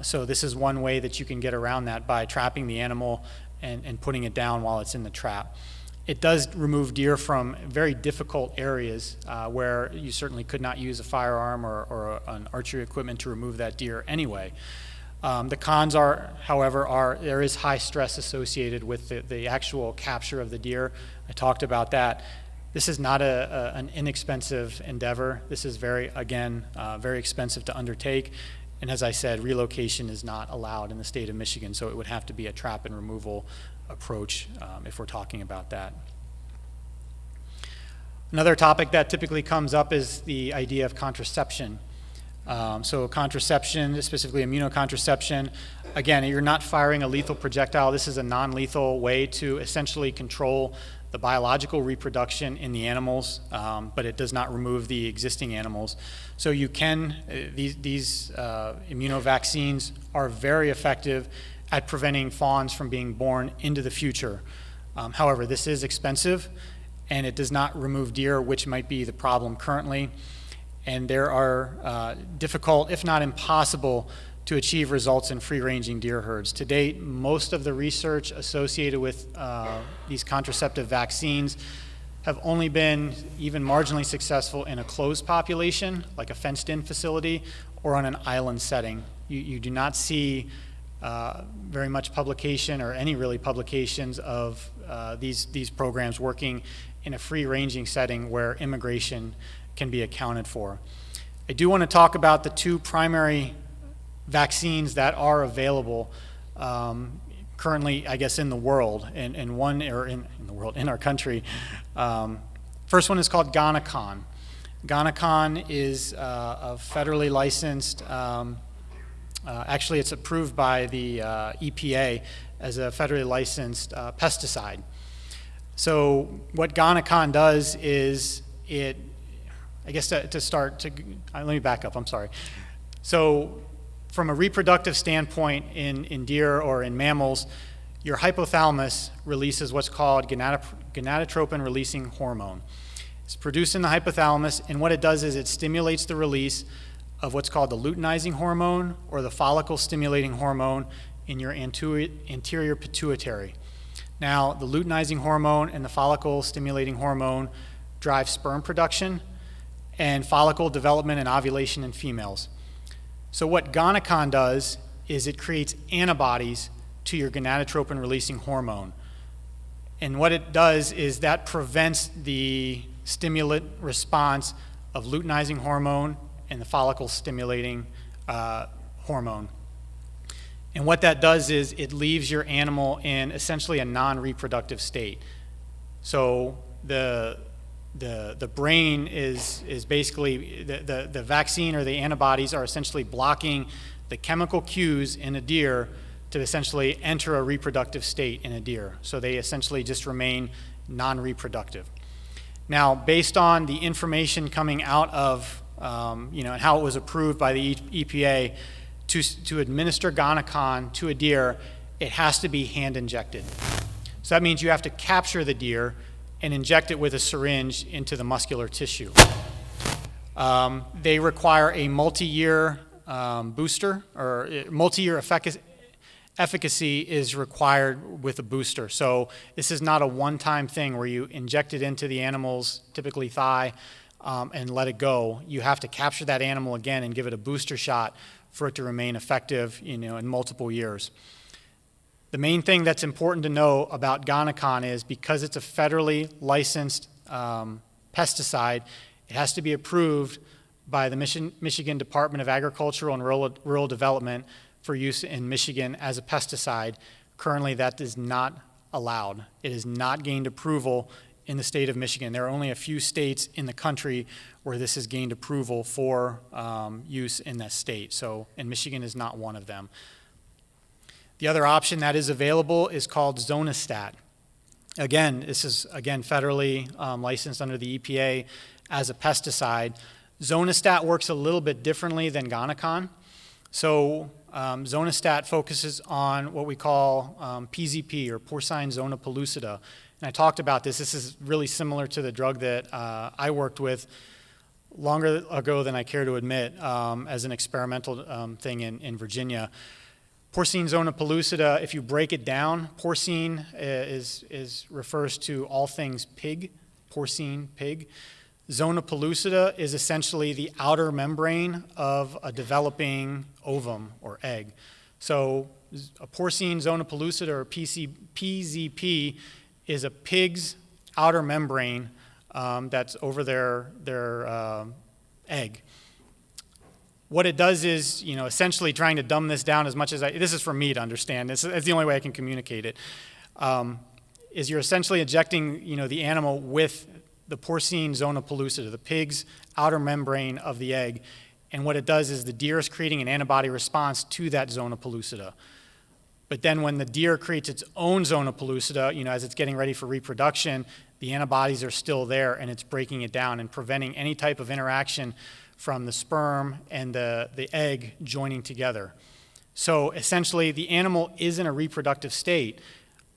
So this is one way that you can get around that by trapping the animal and putting it down while it's in the trap. It does remove deer from very difficult areas where you certainly could not use a firearm or an archery equipment to remove that deer anyway. The cons however, there is high stress associated with the actual capture of the deer. I talked about that. This is not an inexpensive endeavor. This is very expensive to undertake. And as I said, relocation is not allowed in the state of Michigan, so it would have to be a trap and removal approach if we're talking about that. Another topic that typically comes up is the idea of contraception. So contraception, specifically immunocontraception, again, you're not firing a lethal projectile. This is a non-lethal way to essentially control the biological reproduction in the animals, but it does not remove the existing animals. So you can, these immunovaccines are very effective at preventing fawns from being born into the future. However, this is expensive, and it does not remove deer, which might be the problem currently. And there are difficult, if not impossible, to achieve results in free-ranging deer herds. To date, most of the research associated with these contraceptive vaccines have only been even marginally successful in a closed population, like a fenced-in facility, or on an island setting. You do not see very much publication, or any really publications of these programs working in a free-ranging setting where immigration can be accounted for. I do want to talk about the two primary vaccines that are available currently, I guess, in the world, and in our country. First one is called Gonacon. Gonacon is a federally licensed, actually it's approved by the EPA as a federally licensed pesticide. So what Gonacon does is let me back up, I'm sorry. So from a reproductive standpoint in deer or in mammals, your hypothalamus releases what's called gonadotropin releasing hormone. It's produced in the hypothalamus, and what it does is it stimulates the release of what's called the luteinizing hormone or the follicle stimulating hormone in your anterior pituitary. Now, the luteinizing hormone and the follicle stimulating hormone drive sperm production and follicle development and ovulation in females. So what Gonacon does is it creates antibodies to your gonadotropin releasing hormone. And what it does is that prevents the stimulant response of luteinizing hormone and the follicle stimulating hormone. And what that does is it leaves your animal in essentially a non-reproductive state. So the brain is basically, the vaccine or the antibodies are essentially blocking the chemical cues in a deer to essentially enter a reproductive state in a deer. So they essentially just remain non-reproductive. Now, based on the information coming out of, and how it was approved by the EPA to administer Gonacon to a deer, it has to be hand injected. So that means you have to capture the deer and inject it with a syringe into the muscular tissue. They require a multi-year booster, or multi-year efficacy is required with a booster. So this is not a one-time thing where you inject it into the animal's, typically thigh, and let it go. You have to capture that animal again and give it a booster shot for it to remain effective, in multiple years. The main thing that's important to know about Gonacon is because it's a federally licensed pesticide, it has to be approved by the Michigan Department of Agricultural and Rural Development for use in Michigan as a pesticide. Currently, that is not allowed. It has not gained approval in the state of Michigan. There are only a few states in the country where this has gained approval for use in that state. And Michigan is not one of them. The other option that is available is called Zonastat. Again, this is federally licensed under the EPA as a pesticide. Zonastat works a little bit differently than Gonacon. So Zonastat focuses on what we call PZP, or porcine zona pellucida. And I talked about this. This is really similar to the drug that I worked with longer ago than I care to admit as an experimental thing in Virginia. Porcine zona pellucida, if you break it down, porcine refers to all things pig, porcine pig. Zona pellucida is essentially the outer membrane of a developing ovum or egg. So a porcine zona pellucida, or PZP, is a pig's outer membrane that's over their egg. What it does is, essentially trying to dumb this down as much as this is for me to understand. This is the only way I can communicate it. Is you're essentially injecting, the animal with the porcine zona pellucida, the pig's outer membrane of the egg. And what it does is the deer is creating an antibody response to that zona pellucida. But then when the deer creates its own zona pellucida, as it's getting ready for reproduction, the antibodies are still there and it's breaking it down and preventing any type of interaction from the sperm and the egg joining together. So essentially, the animal is in a reproductive state,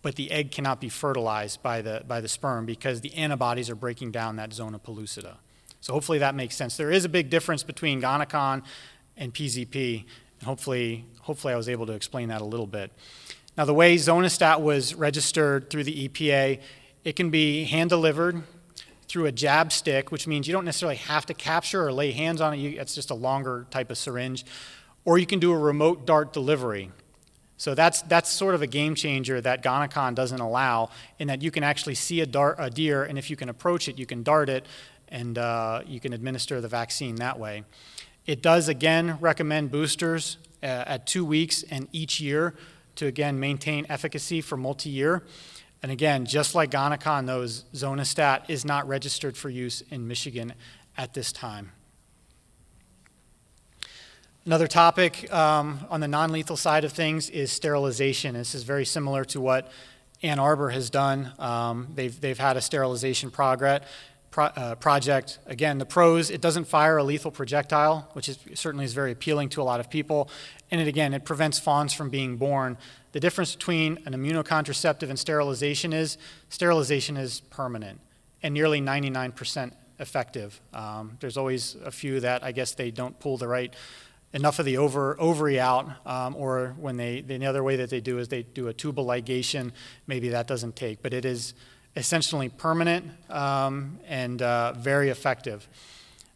but the egg cannot be fertilized by the sperm because the antibodies are breaking down that zona pellucida. So hopefully that makes sense. There is a big difference between Gonacon and PZP, and hopefully I was able to explain that a little bit. Now, the way Zonastat was registered through the EPA, it can be hand-delivered through a jab stick, which means you don't necessarily have to capture or lay hands on it. It's just a longer type of syringe. Or you can do a remote dart delivery. So that's sort of a game changer that Gonacon doesn't allow, in that you can actually see a deer, and if you can approach it, you can dart it, and you can administer the vaccine that way. It does, again, recommend boosters at 2 weeks and each year to, again, maintain efficacy for multi-year. And again, just like Gonacon, Zonastat is not registered for use in Michigan at this time. Another topic on the non-lethal side of things is sterilization. This is very similar to what Ann Arbor has done. They've had a sterilization project. Again, the pros: it doesn't fire a lethal projectile, which certainly is very appealing to a lot of people. And it prevents fawns from being born. The difference between an immunocontraceptive and sterilization is permanent and nearly 99% effective. There's always a few that I guess they don't pull enough of the ovary out, or when the other way that they do is they do a tubal ligation. Maybe that doesn't take, but it is essentially permanent and very effective.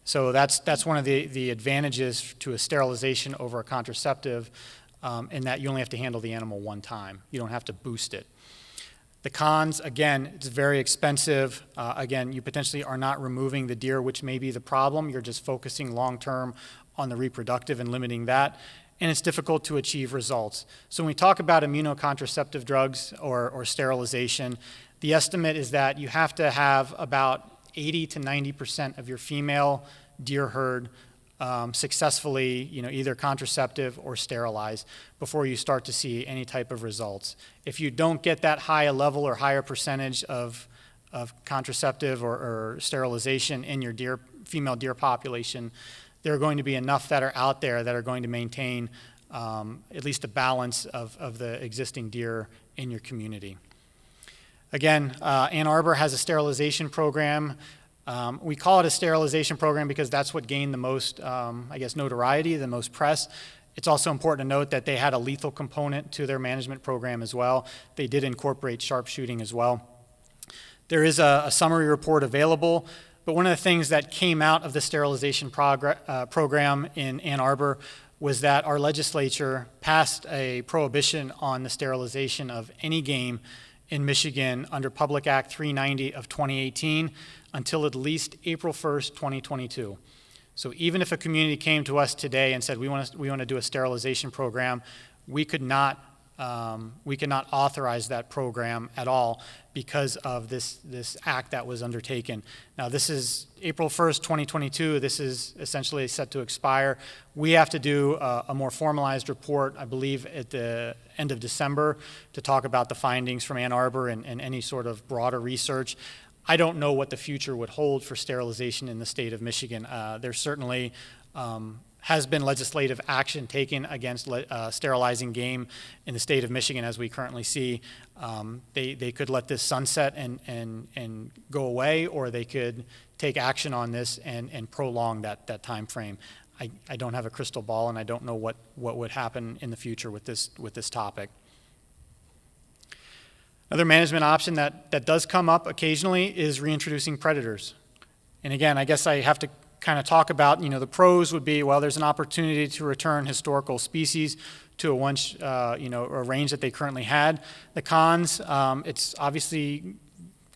So that's one of the advantages to a sterilization over a contraceptive, in that you only have to handle the animal one time. You don't have to boost it. The cons, again, it's very expensive. Again, you potentially are not removing the deer, which may be the problem. You're just focusing long-term on the reproductive and limiting that. And it's difficult to achieve results. So when we talk about immunocontraceptive drugs or sterilization, the estimate is that you have to have about 80 to 90% of your female deer herd successfully, either contraceptive or sterilize before you start to see any type of results. If you don't get that high a level or higher percentage of contraceptive or sterilization in your female deer population, there are going to be enough that are out there that are going to maintain at least a balance of the existing deer in your community. Again, Ann Arbor has a sterilization program. We call it a sterilization program because that's what gained the most, notoriety, the most press. It's also important to note that they had a lethal component to their management program as well. They did incorporate sharpshooting as well. There is a summary report available, but one of the things that came out of the sterilization program in Ann Arbor was that our legislature passed a prohibition on the sterilization of any game in Michigan under Public Act 390 of 2018 until at least April 1st, 2022. So even if a community came to us today and said, we want to do a sterilization program, we could not authorize that program at all because of this act that was undertaken. Now this is April 1st, 2022. This is essentially set to expire. We have to do a more formalized report, I believe, at the end of December to talk about the findings from Ann Arbor and any sort of broader research. I don't know what the future would hold for sterilization in the state of Michigan. There certainly has been legislative action taken against sterilizing game in the state of Michigan as we currently see. They could let this sunset and go away, or they could take action on this and prolong that time frame. I don't have a crystal ball, and I don't know what would happen in the future with this topic. Another management option that does come up occasionally is reintroducing predators. And again, I guess I have to kind of talk about, the pros would be, well, there's an opportunity to return historical species to a range that they currently had. The cons, it's obviously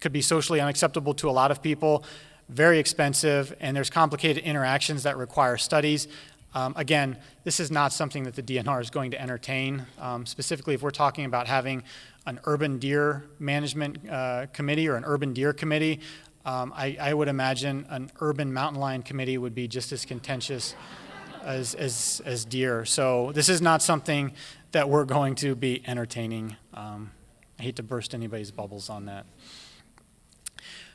could be socially unacceptable to a lot of people, very expensive, and there's complicated interactions that require studies. Again, this is not something that the DNR is going to entertain. Specifically, if we're talking about having an urban deer management committee or an urban deer committee, I would imagine an urban mountain lion committee would be just as contentious as deer. So this is not something that we're going to be entertaining. I hate to burst anybody's bubbles on that.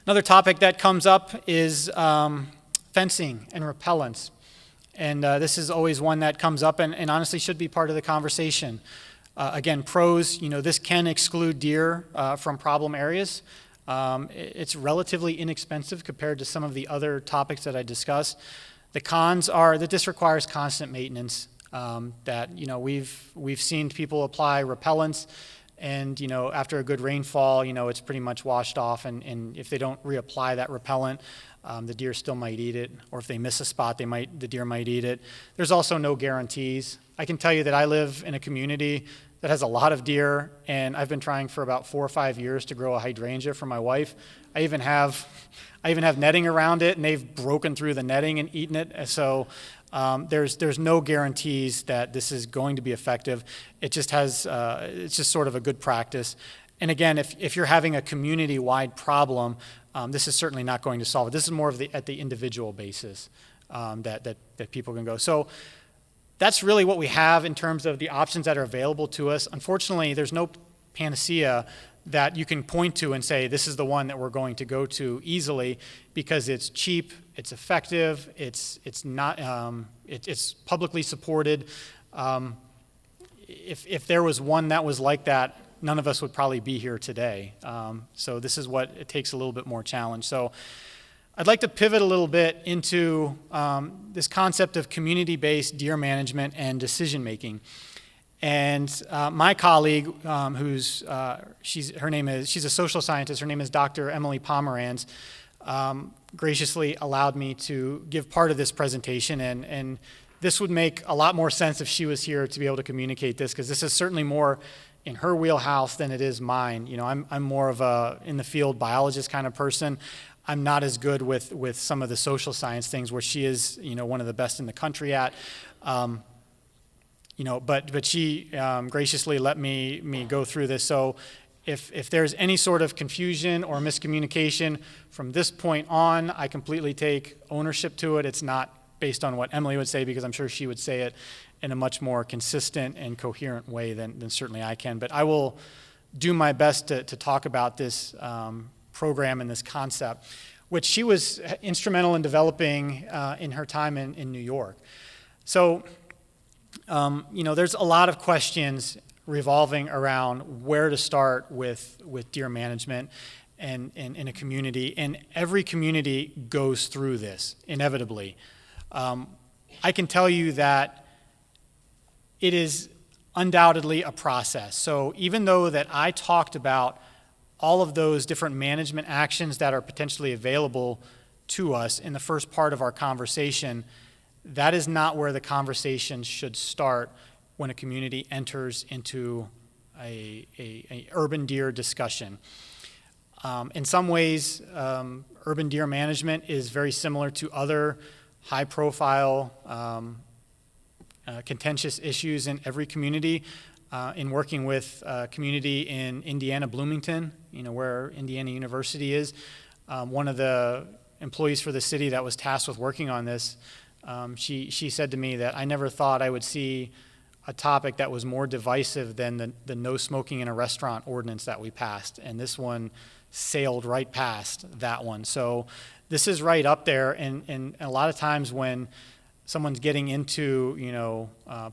Another topic that comes up is fencing and repellents. And this is always one that comes up and honestly should be part of the conversation. Again, pros, this can exclude deer from problem areas. It's relatively inexpensive compared to some of the other topics that I discussed. The cons are that this requires constant maintenance, that we've seen people apply repellents and after a good rainfall, it's pretty much washed off, and if they don't reapply that repellent, the deer still might eat it, or if they miss a spot, the deer might eat it. There's also no guarantees. I can tell you that I live in a community that has a lot of deer, and I've been trying for about 4 or 5 years to grow a hydrangea for my wife. I even have netting around it, and they've broken through the netting and eaten it. So there's no guarantees that this is going to be effective. It just has it's just sort of a good practice. And again, if you're having a community-wide problem, this is certainly not going to solve it. This is more of at the individual basis that people can go. So that's really what we have in terms of the options that are available to us. Unfortunately, there's no panacea that you can point to and say, this is the one that we're going to go to easily, because it's cheap, it's effective, it's publicly supported. If there was one that was like that, none of us would probably be here today. So this is what it takes a little bit more challenge. So I'd like to pivot a little bit into this concept of community-based deer management and decision-making. And my colleague, she's a social scientist, her name is Dr. Emily Pomeranz, graciously allowed me to give part of this presentation, and this would make a lot more sense if she was here to be able to communicate this, because this is certainly more in her wheelhouse than it is mine. I'm more of a in-the-field biologist kind of person. I'm not as good with some of the social science things where she is, one of the best in the country at. But she graciously let me go through this. So if there's any sort of confusion or miscommunication from this point on, I completely take ownership to it. It's not based on what Emily would say, because I'm sure she would say it in a much more consistent and coherent way than certainly I can. But I will do my best to talk about this program and this concept, which she was instrumental in developing in her time in New York. So, there's a lot of questions revolving around where to start with deer management and in a community, and every community goes through this inevitably. I can tell you that it is undoubtedly a process. So even though that I talked about all of those different management actions that are potentially available to us in the first part of our conversation, that is not where the conversation should start when a community enters into a urban deer discussion. In some ways, urban deer management is very similar to other high-profile contentious issues in every community. In working with a community in Indiana, Bloomington, where Indiana University is, one of the employees for the city that was tasked with working on this, she said to me that I never thought I would see a topic that was more divisive than the no smoking in a restaurant ordinance that we passed, and this one sailed right past that one. So this is right up there, and a lot of times when someone's getting into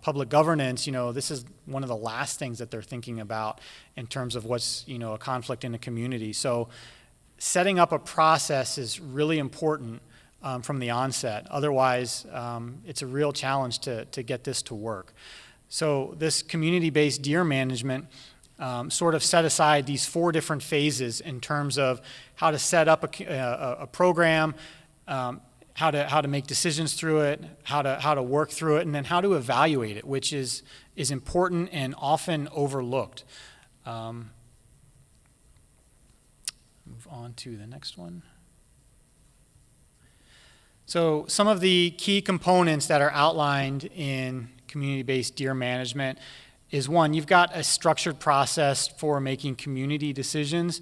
public governance, this is one of the last things that they're thinking about in terms of what's a conflict in a community. So setting up a process is really important from the onset. Otherwise, it's a real challenge to get this to work. So this community-based deer management sort of set aside these 4 different phases in terms of how to set up a program, how to make decisions through it, how to work through it, and then how to evaluate it, which is important and often overlooked. Move on to the next one. So some of the key components that are outlined in community-based deer management is, one, you've got a structured process for making community decisions,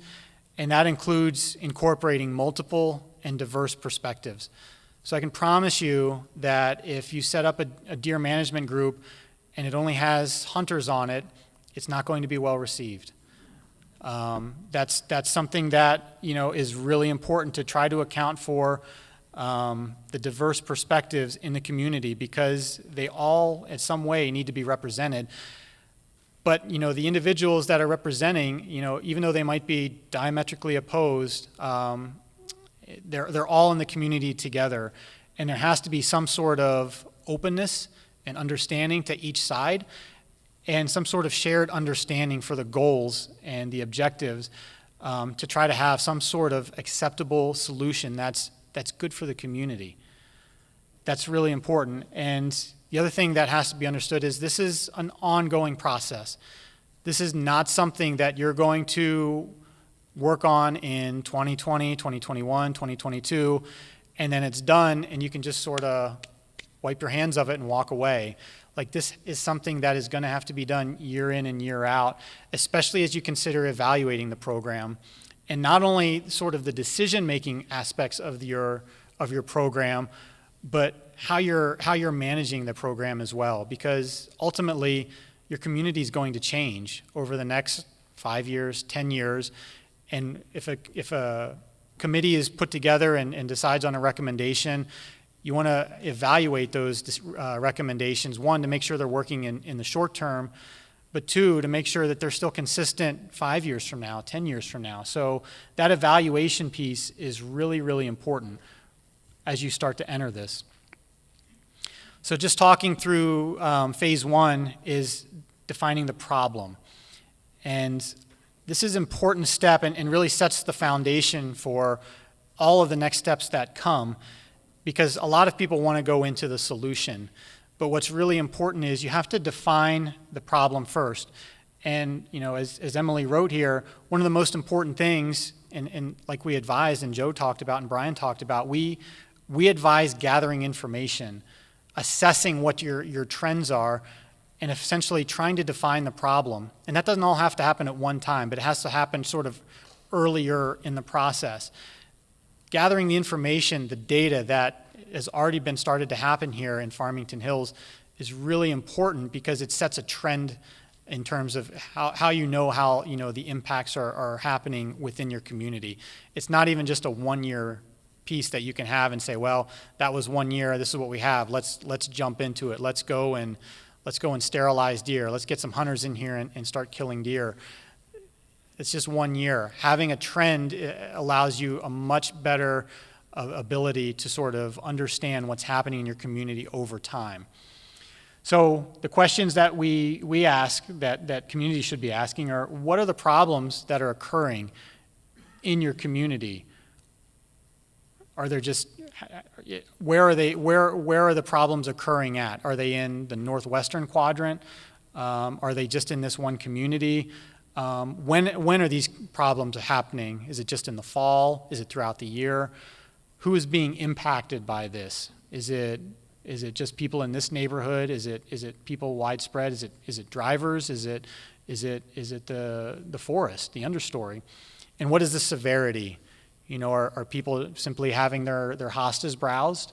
and that includes incorporating multiple and diverse perspectives. So I can promise you that if you set up a deer management group and it only has hunters on it, it's not going to be well received. That's something that is really important to try to account for the diverse perspectives in the community, because they all, in some way, need to be represented. But the individuals that are representing, even though they might be diametrically opposed, they're all in the community together, and there has to be some sort of openness and understanding to each side, and some sort of shared understanding for the goals and the objectives, to try to have some sort of acceptable solution that's good for the community. That's really important. And the other thing that has to be understood is this is an ongoing process. This is not something that you're going to work on in 2020, 2021, 2022, and then it's done and you can just sort of wipe your hands of it and walk away. Like, this is something that is going to have to be done year in and year out, especially as you consider evaluating the program. And not only sort of the decision-making aspects of your program, but how you're managing the program as well, because ultimately your community is going to change over the next 5 years, 10 years, and if a committee is put together and decides on a recommendation, you want to evaluate those recommendations, one, to make sure they're working in the short term, but 2, to make sure that they're still consistent 5 years from now, 10 years from now. So that evaluation piece is really, really important as you start to enter this. So just talking through phase 1 is defining the problem. And this is an important step and really sets the foundation for all of the next steps that come, because a lot of people want to go into the solution. But what's really important is you have to define the problem first. And as Emily wrote here, one of the most important things, and like we advised and Joe talked about and Brian talked about, we advise gathering information, assessing what your trends are, and essentially trying to define the problem. And that doesn't all have to happen at one time, but it has to happen sort of earlier in the process. Gathering the information, the data that has already been started to happen here in Farmington Hills is really important because it sets a trend in terms of how you know the impacts are happening within your community. It's not even just a 1 year piece that you can have and say, well, that was 1 year, this is what we have, let's jump into it, let's go and sterilize deer, let's get some hunters in here and start killing deer. It's just 1 year. Having a trend allows you a much better ability to sort of understand what's happening in your community over time. So the questions that we ask, that communities should be asking, are what are the problems that are occurring in your community? Are there just, where are the problems occurring at? Are they in the northwestern quadrant? Are they just in this one community? When are these problems happening? Is it just in the fall? Is it throughout the year? Who is being impacted by this? Is it just people in this neighborhood? Is it people widespread? Is it drivers? Is it the forest, the understory? And what is the severity? You know, are people simply having their hostas browsed,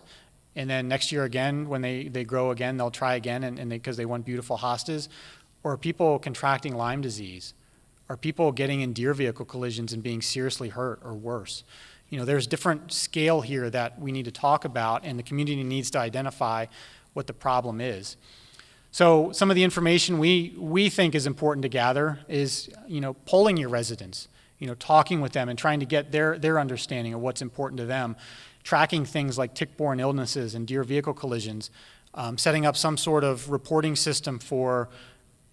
and then next year again, when they grow again, they'll try again, and because they want beautiful hostas? Or are people contracting Lyme disease? Are people getting in deer vehicle collisions and being seriously hurt or worse? You know, there's different scale here that we need to talk about, and the community needs to identify what the problem is. So some of the information we think is important to gather is, you know, polling your residents, you know, talking with them and trying to get their understanding of what's important to them, tracking things like tick-borne illnesses and deer vehicle collisions, setting up some sort of reporting system for,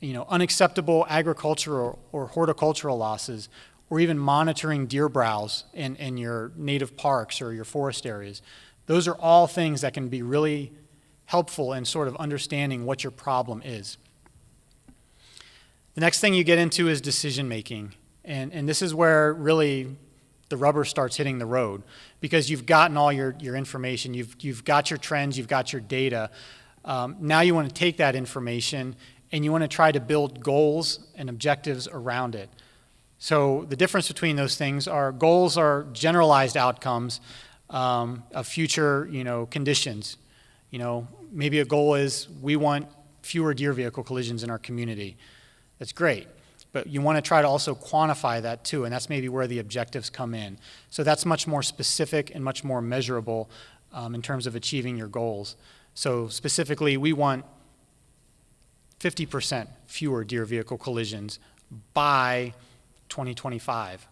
you know, unacceptable agricultural or horticultural losses, or even monitoring deer browse in your native parks or your forest areas. Those are all things that can be really helpful in sort of understanding what your problem is. The next thing you get into is decision making. And this is where really the rubber starts hitting the road, because you've gotten all your information, you've got your trends, you've got your data. Now you want to take that information and you want to try to build goals and objectives around it. So the difference between those things are, goals are generalized outcomes of future, you know, conditions. You know, maybe a goal is we want fewer deer vehicle collisions in our community. That's great. But you want to try to also quantify that too, and that's maybe where the objectives come in. So that's much more specific and much more measurable in terms of achieving your goals. So specifically, we want 50% fewer deer vehicle collisions by 2025.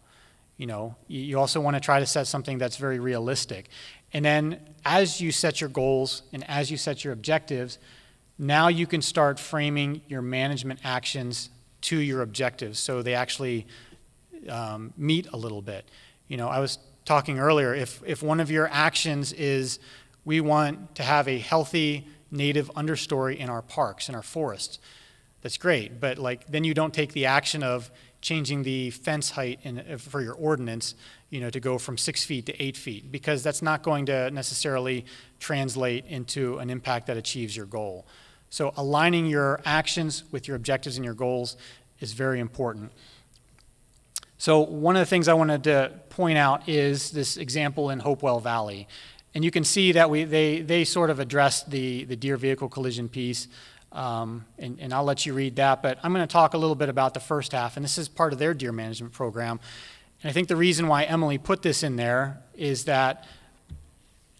You know, you also want to try to set something that's very realistic. And then as you set your goals and as you set your objectives, now you can start framing your management actions to your objectives so they actually meet a little bit. You know, I was talking earlier, if one of your actions is we want to have a healthy native understory in our parks, in our forests, that's great, but like then you don't take the action of changing the fence height for your ordinance, you know, to go from 6 feet to 8 feet, because that's not going to necessarily translate into an impact that achieves your goal. So aligning your actions with your objectives and your goals is very important. So one of the things I wanted to point out is this example in Hopewell Valley. And you can see that they sort of addressed the deer vehicle collision piece, and I'll let you read that, but I'm going to talk a little bit about the first half, and this is part of their deer management program. And I think the reason why Emily put this in there is that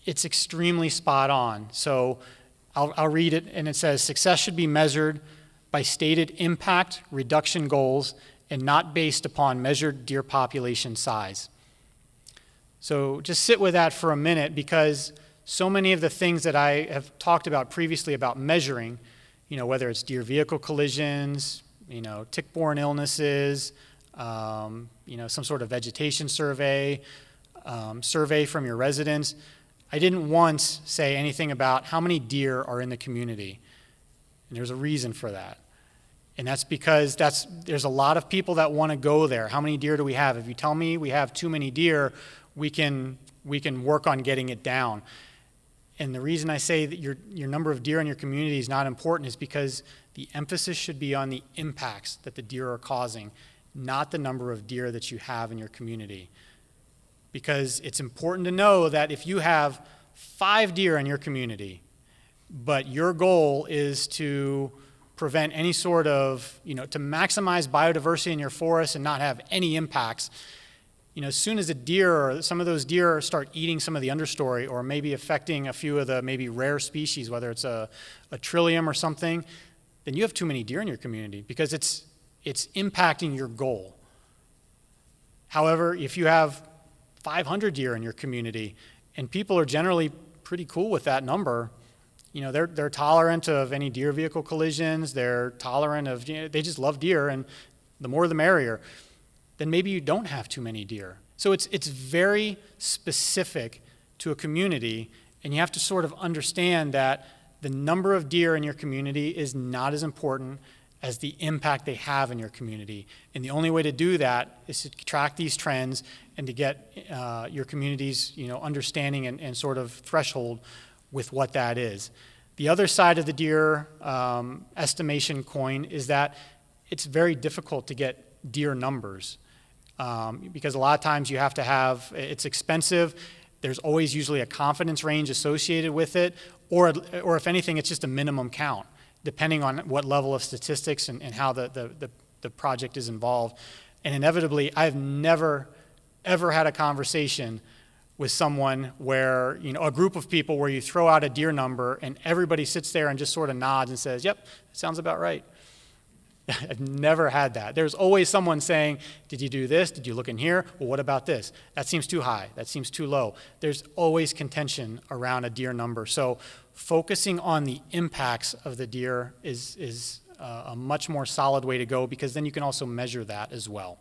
it's extremely spot on. So I'll read it, and it says, success should be measured by stated impact reduction goals and not based upon measured deer population size. So just sit with that for a minute, because so many of the things that I have talked about previously about measuring, you know, whether it's deer vehicle collisions, you know, tick-borne illnesses, you know, some sort of vegetation survey, survey from your residents, I didn't once say anything about how many deer are in the community. And there's a reason for that. And that's because there's a lot of people that want to go there. How many deer do we have? If you tell me we have too many deer, we can work on getting it down. And the reason I say that your number of deer in your community is not important is because the emphasis should be on the impacts that the deer are causing, not the number of deer that you have in your community. Because it's important to know that if you have 5 deer in your community, but your goal is to prevent any sort of, to maximize biodiversity in your forest and not have any impacts, as soon as a deer or some of those deer start eating some of the understory or maybe affecting a few of the maybe rare species, whether it's a trillium or something, then you have too many deer in your community because it's impacting your goal. However, if you have 500 deer in your community and people are generally pretty cool with that number, they're tolerant of any deer vehicle collisions, they're tolerant of, they just love deer, and the more the merrier, then maybe you don't have too many deer. So it's very specific to a community, and you have to sort of understand that the number of deer in your community is not as important as the impact they have in your community. And the only way to do that is to track these trends and to get your community's understanding and sort of threshold with what that is. The other side of the deer estimation coin is that it's very difficult to get deer numbers because a lot of times you have to have, it's expensive, there's always usually a confidence range associated with it, or if anything, it's just a minimum count, depending on what level of statistics and how the project is involved. And inevitably, I've never, ever had a conversation with someone where, a group of people where you throw out a deer number and everybody sits there and just sort of nods and says, yep, sounds about right. I've never had that. There's always someone saying, did you do this? Did you look in here? Well, what about this? That seems too high. That seems too low. There's always contention around a deer number. So focusing on the impacts of the deer is a much more solid way to go because then you can also measure that as well.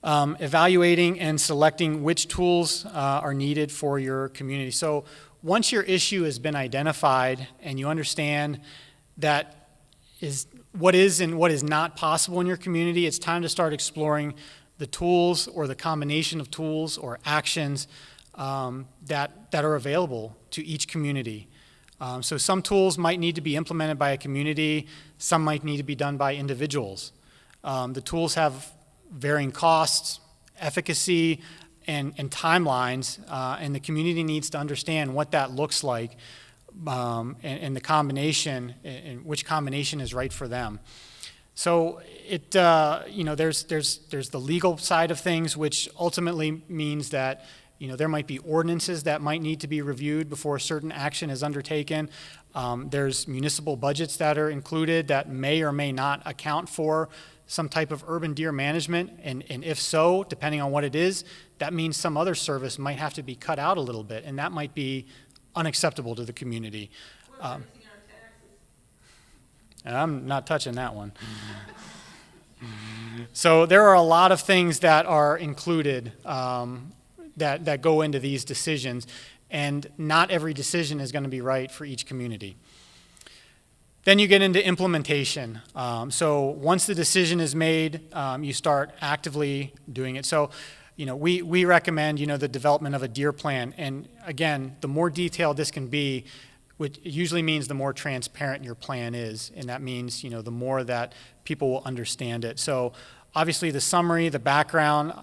Evaluating and selecting which tools are needed for your community. So once your issue has been identified and you understand that is what is and what is not possible in your community, it's time to start exploring the tools or the combination of tools or actions that are available to each community. So some tools might need to be implemented by a community, some might need to be done by individuals. The tools have varying costs, efficacy, and timelines, and the community needs to understand what that looks like and the combination, and which combination is right for them. So there's the legal side of things, which ultimately means that there might be ordinances that might need to be reviewed before a certain action is undertaken. There's municipal budgets that are included that may or may not account for some type of urban deer management, and if so, depending on what it is, that means some other service might have to be cut out a little bit, and that might be unacceptable to the community. I'm not touching that one. So there are a lot of things that are included that go into these decisions, and not every decision is going to be right for each community. Then you get into implementation. So once the decision is made, you start actively doing it. So we recommend the development of a deer plan, and again, the more detailed this can be, which usually means the more transparent your plan is, and that means the more that people will understand it. So obviously the summary, the background,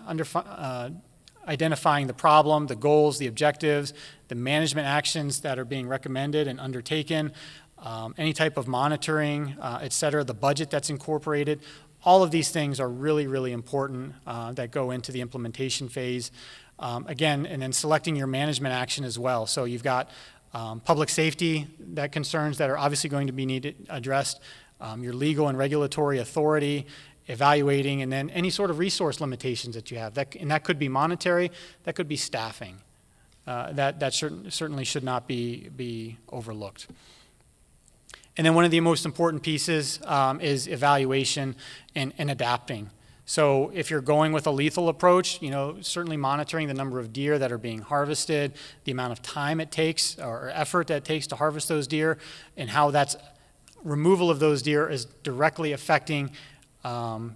identifying the problem, the goals, the objectives, the management actions that are being recommended and undertaken, any type of monitoring, et cetera, the budget that's incorporated. All of these things are really, really important that go into the implementation phase. Again, and then selecting your management action as well. So you've got public safety concerns that are obviously going to be addressed, your legal and regulatory authority, evaluating, and then any sort of resource limitations that you have. And that could be monetary, that could be staffing. That certainly should not be overlooked. And then one of the most important pieces is evaluation and adapting. So if you're going with a lethal approach, certainly monitoring the number of deer that are being harvested, the amount of time it takes or effort that it takes to harvest those deer, and how that's removal of those deer is directly affecting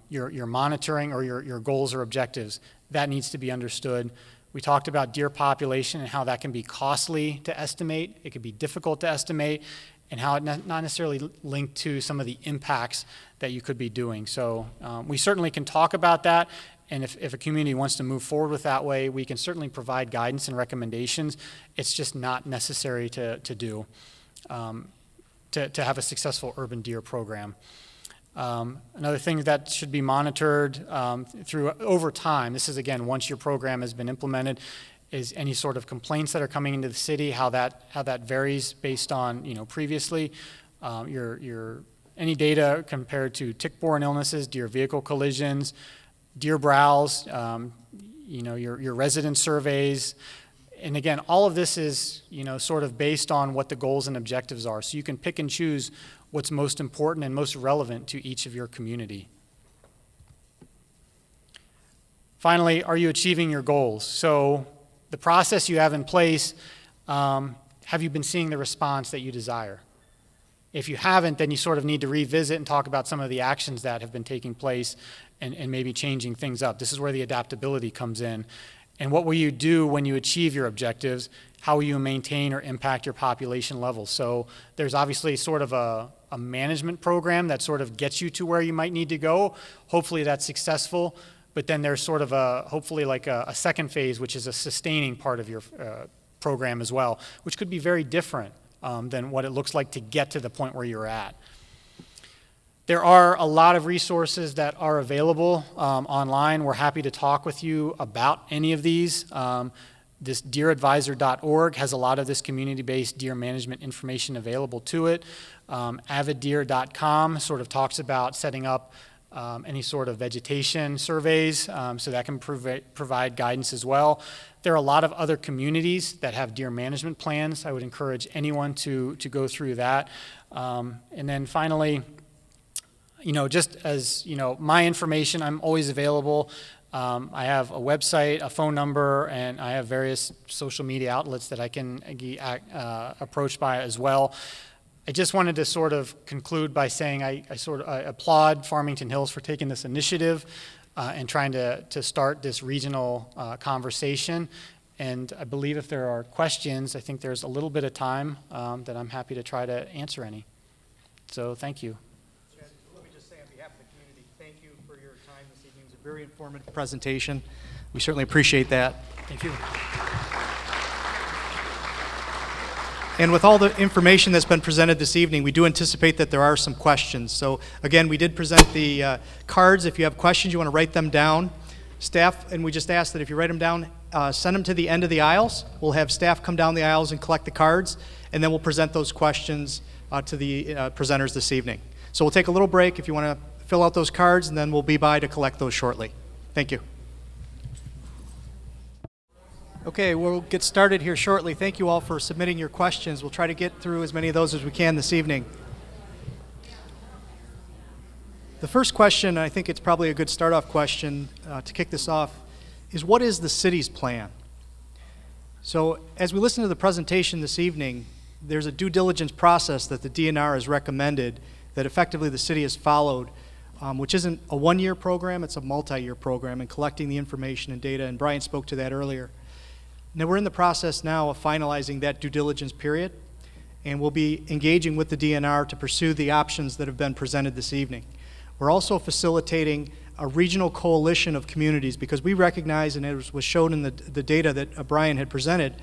your monitoring or your goals or objectives. That needs to be understood. We talked about deer population and how that can be costly to estimate. It can be difficult to estimate, and how it not necessarily linked to some of the impacts that you could be doing. So we certainly can talk about that, and if a community wants to move forward with that way, we can certainly provide guidance and recommendations. It's just not necessary to do. To to have a successful urban deer program. Another thing that should be monitored through over time, this is again once your program has been implemented, is any sort of complaints that are coming into the city, how that varies based on previously, any data compared to tick-borne illnesses, deer vehicle collisions, deer browse, your resident surveys. And again, all of this is, sort of based on what the goals and objectives are. So you can pick and choose what's most important and most relevant to each of your community. Finally, are you achieving your goals? So the process you have in place, have you been seeing the response that you desire? If you haven't, then you sort of need to revisit and talk about some of the actions that have been taking place and maybe changing things up. This is where the adaptability comes in. And what will you do when you achieve your objectives? How will you maintain or impact your population levels? So there's obviously sort of a management program that sort of gets you to where you might need to go. Hopefully that's successful. But then there's sort of hopefully like a second phase, which is a sustaining part of your program as well, which could be very different than what it looks like to get to the point where you're at. There are a lot of resources that are available online. We're happy to talk with you about any of these. This deeradvisor.org has a lot of this community-based deer management information available to it. Aviddeer.com sort of talks about setting up any sort of vegetation surveys, so that can provide guidance as well. There are a lot of other communities that have deer management plans. I would encourage anyone to go through that. And then finally, just as, my information, I'm always available. I have a website, a phone number, and I have various social media outlets that I can approach by as well. I just wanted to sort of conclude by saying I applaud Farmington Hills for taking this initiative and trying to start this regional conversation. And I believe if there are questions, I think there's a little bit of time that I'm happy to try to answer any. So thank you. Let me just say on behalf of the community, thank you for your time this evening. It was a very informative presentation. We certainly appreciate that. Thank you. And with all the information that's been presented this evening, we do anticipate that there are some questions. So again, we did present the cards. If you have questions, you want to write them down. Staff, and we just ask that if you write them down, send them to the end of the aisles. We'll have staff come down the aisles and collect the cards, and then we'll present those questions to the presenters this evening. So we'll take a little break if you want to fill out those cards, and then we'll be by to collect those shortly. Thank you. Okay, we'll get started here shortly. Thank you all for submitting your questions. We'll try to get through as many of those as we can this evening. The first question, I think it's probably a good start-off question to kick this off, is what is the city's plan? So as we listen to the presentation this evening, there's a due diligence process that the DNR has recommended that effectively the city has followed, which isn't a one-year program, it's a multi-year program in collecting the information and data, and Brian spoke to that earlier. Now we're in the process now of finalizing that due diligence period, and we'll be engaging with the DNR to pursue the options that have been presented this evening. We're also facilitating a regional coalition of communities because we recognize, and it was shown in the data that Brian had presented,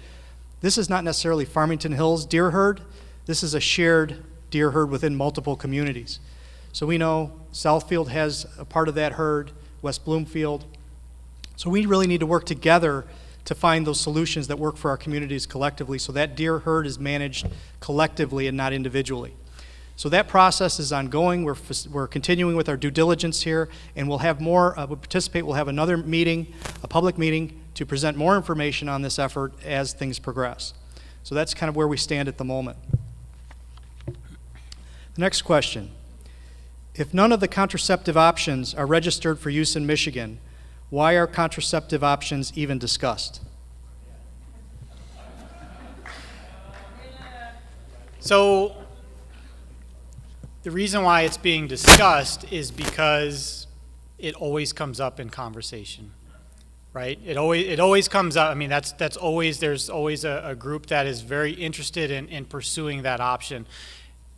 this is not necessarily Farmington Hills deer herd, this is a shared deer herd within multiple communities. So we know Southfield has a part of that herd, West Bloomfield. So we really need to work together to find those solutions that work for our communities collectively so that deer herd is managed collectively and not individually. So that process is ongoing. We're continuing with our due diligence here, and we'll have more, we'll have another meeting, a public meeting, to present more information on this effort as things progress. So that's kind of where we stand at the moment. The next question. If none of the contraceptive options are registered for use in Michigan, why are contraceptive options even discussed? So the reason why it's being discussed is because it always comes up in conversation, right? It always comes up. I mean, that's always, there's always a group that is very interested in pursuing that option.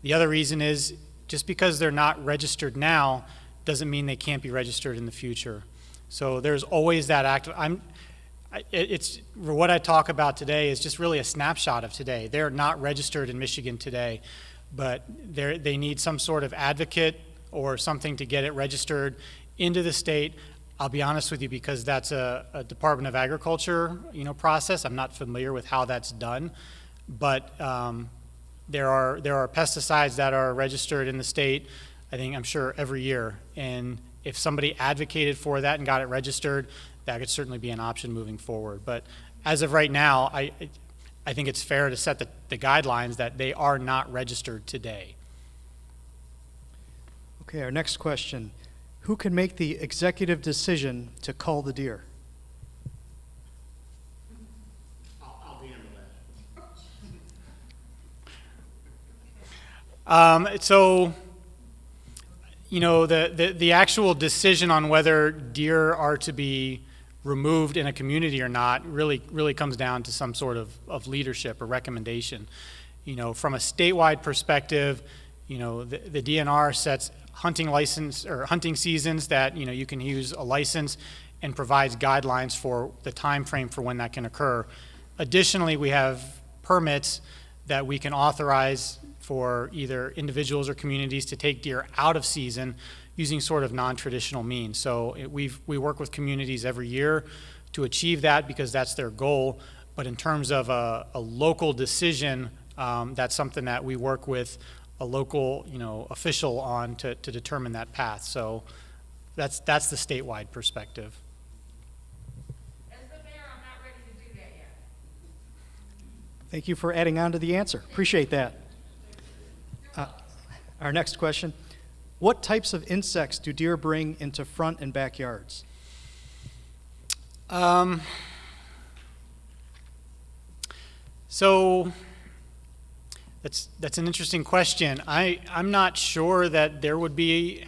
The other reason is just because they're not registered now doesn't mean they can't be registered in the future. So there's always that active. It's what I talk about today is just really a snapshot of today. They're not registered in Michigan today, but they need some sort of advocate or something to get it registered into the state. I'll be honest with you, because that's a Department of Agriculture, process. I'm not familiar with how that's done, but there are pesticides that are registered in the state, I'm sure every year, and if somebody advocated for that and got it registered, that could certainly be an option moving forward. But as of right now, I think it's fair to set the guidelines that they are not registered today. Okay, our next question. Who can make the executive decision to cull the deer? I'll handle that. So, the actual decision on whether deer are to be removed in a community or not really comes down to some sort of leadership or recommendation. From a statewide perspective, the DNR sets hunting license or hunting seasons that you can use a license, and provides guidelines for the time frame for when that can occur. Additionally, we have permits that we can authorize for either individuals or communities to take deer out of season using sort of non-traditional means. So we work with communities every year to achieve that, because that's their goal. But in terms of a local decision, that's something that we work with a local official on to determine that path. So that's the statewide perspective. As the mayor, I'm not ready to do that yet. Thank you for adding on to the answer. Appreciate that. Our next question. What types of insects do deer bring into front and backyards? So that's an interesting question. I'm not sure that there would be.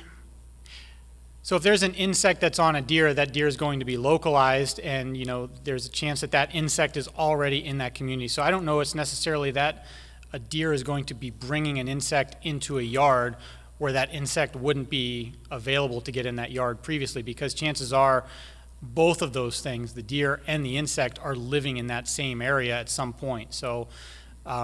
So if there's an insect that's on a deer, that deer is going to be localized, and there's a chance that insect is already in that community. So I don't know it's necessarily that a deer is going to be bringing an insect into a yard where that insect wouldn't be available to get in that yard previously, because chances are both of those things, the deer and the insect, are living in that same area at some point. So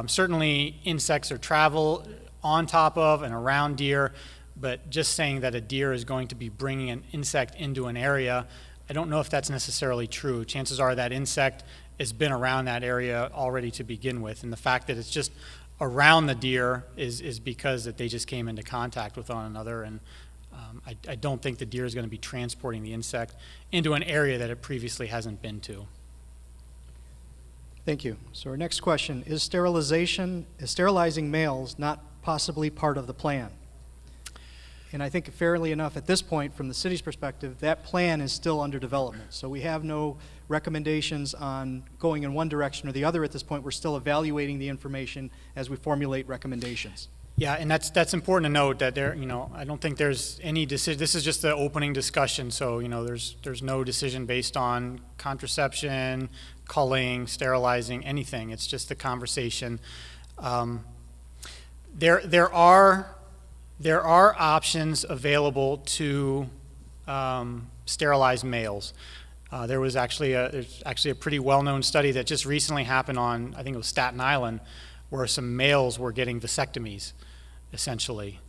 certainly insects are travel on top of and around deer, but just saying that a deer is going to be bringing an insect into an area, I don't know if that's necessarily true. Chances are that insect has been around that area already to begin with, and the fact that it's just around the deer is because that they just came into contact with one another, and I don't think the deer is going to be transporting the insect into an area that it previously hasn't been to. Thank you. So our next question, is sterilizing males not possibly part of the plan? And I think fairly enough at this point, from the city's perspective, that plan is still under development. So we have no recommendations on going in one direction or the other at this point. We're still evaluating the information as we formulate recommendations. Yeah, and that's important to note that I don't think there's any decision. This is just the opening discussion, so there's no decision based on contraception, culling, sterilizing, anything. It's just the conversation. There are options available to sterilize males. There's actually a pretty well-known study that just recently happened on, I think it was Staten Island, where some males were getting vasectomies, essentially.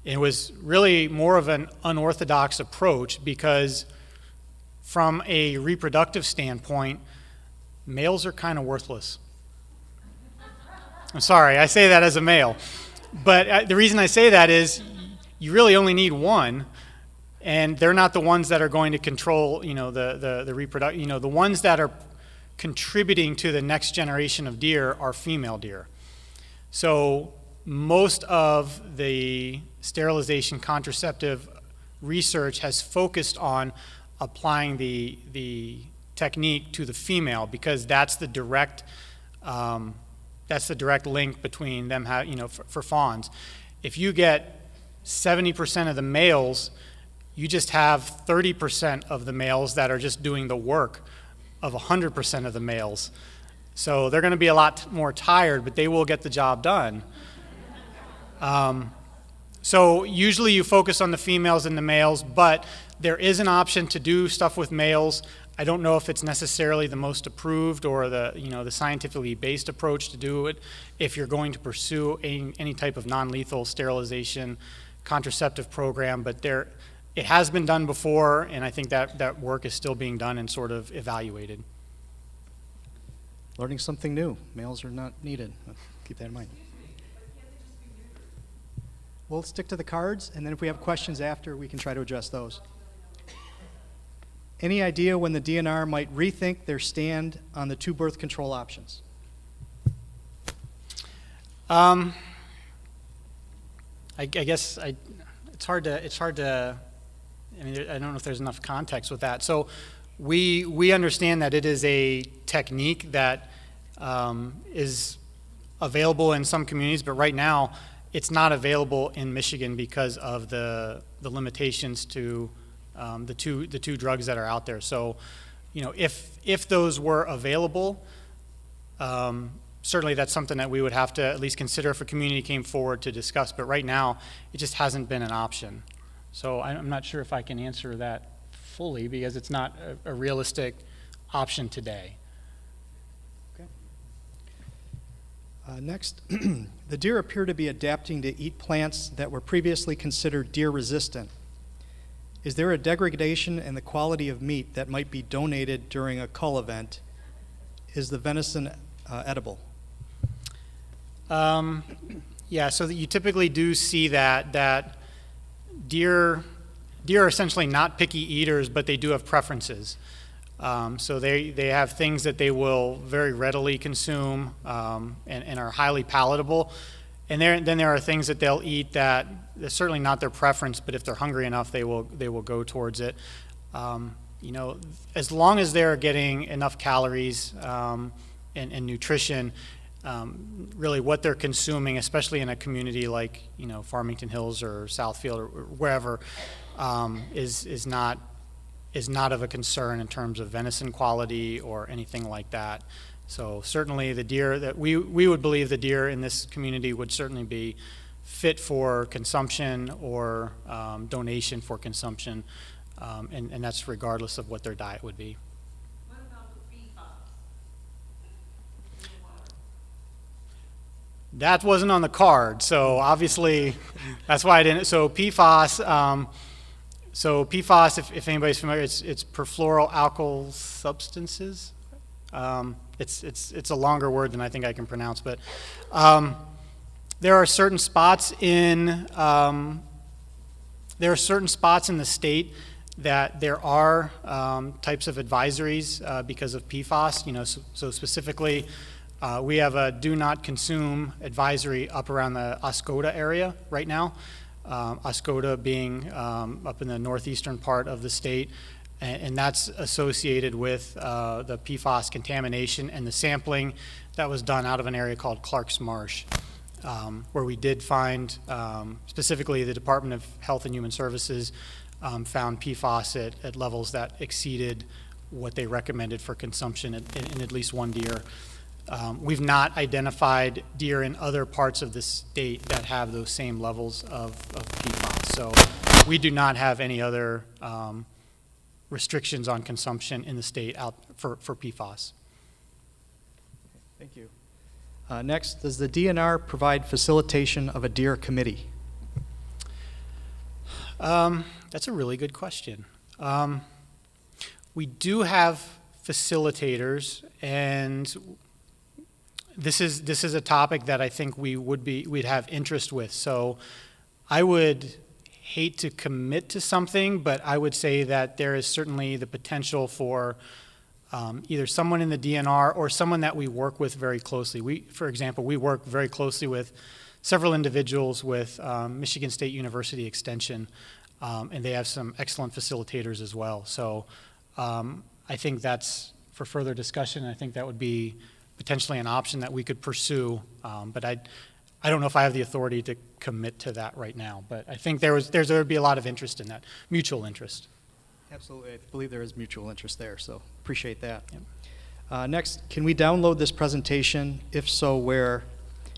It was really more of an unorthodox approach, because from a reproductive standpoint, males are kind of worthless. I'm sorry, I say that as a male. But the reason I say that is you really only need one, and they're not the ones that are going to control, the reproduction. The ones that are contributing to the next generation of deer are female deer. So most of the sterilization contraceptive research has focused on applying the technique to the female, because that's the direct link between them, for fawns. If you get 70% of the males, you just have 30% of the males that are just doing the work of 100% of the males. So they're going to be a lot more tired, but they will get the job done. So usually you focus on the females and the males, but there is an option to do stuff with males. I don't know if it's necessarily the most approved or the scientifically based approach to do it if you're going to pursue any type of non-lethal sterilization contraceptive program, but it has been done before, and I think that work is still being done and sort of evaluated. Learning something new. Males are not needed. Keep that in mind. We'll stick to the cards, and then if we have questions after, we can try to address those. Any idea when the DNR might rethink their stand on the 2 birth control options? I guess it's hard to. I mean, I don't know if there's enough context with that. So, we understand that it is a technique that is available in some communities, but right now it's not available in Michigan because of the limitations to the two drugs that are out there. So, if those were available, certainly that's something that we would have to at least consider if a community came forward to discuss. But right now, it just hasn't been an option. So I'm not sure if I can answer that fully because it's not a realistic option today. Okay. Next, the deer appear to be adapting to eat plants that were previously considered deer resistant. Is there a degradation in the quality of meat that might be donated during a cull event? Is the venison edible? Yeah, so that you typically do see that deer are essentially not picky eaters, but they do have preferences. So they have things that they will very readily consume and are highly palatable. And then there are things that they'll eat that is certainly not their preference, but if they're hungry enough, they will go towards it. As long as they're getting enough calories and nutrition, really what they're consuming, especially in a community like Farmington Hills or Southfield or wherever, is not of a concern in terms of venison quality or anything like that. So certainly the deer that we would believe the deer in this community would certainly be fit for consumption or donation for consumption, and that's regardless of what their diet would be. What about the Pfas? That wasn't on the card, so obviously that's why I didn't. So PFAS, if anybody's familiar, it's perfluoroalkyl substances. It's a longer word than I think I can pronounce, but there are certain spots in the state that there are types of advisories because of PFAS. So specifically, we have a do not consume advisory up around the Oscoda area right now. Oscoda being up in the northeastern part of the state. And that's associated with the PFAS contamination and the sampling that was done out of an area called Clark's Marsh, where we did find, specifically the Department of Health and Human Services found PFAS at levels that exceeded what they recommended for consumption in at least one deer. We've not identified deer in other parts of the state that have those same levels of PFAS. So we do not have any other restrictions on consumption in the state out for PFAS. Thank you. Next, does the DNR provide facilitation of a deer committee? That's a really good question. We do have facilitators, and this is a topic that I think we'd have interest with. So I would hate to commit to something, but I would say that there is certainly the potential for either someone in the DNR or someone that we work with very closely. For example, we work very closely with several individuals with Michigan State University Extension, and they have some excellent facilitators as well. So I think that's for further discussion. I think that would be potentially an option that we could pursue, but I don't know if I have the authority to commit to that right now, but I think there would be a lot of interest in that, mutual interest. Absolutely. I believe there is mutual interest there, so appreciate that. Yep. Next, can we download this presentation? If so, where?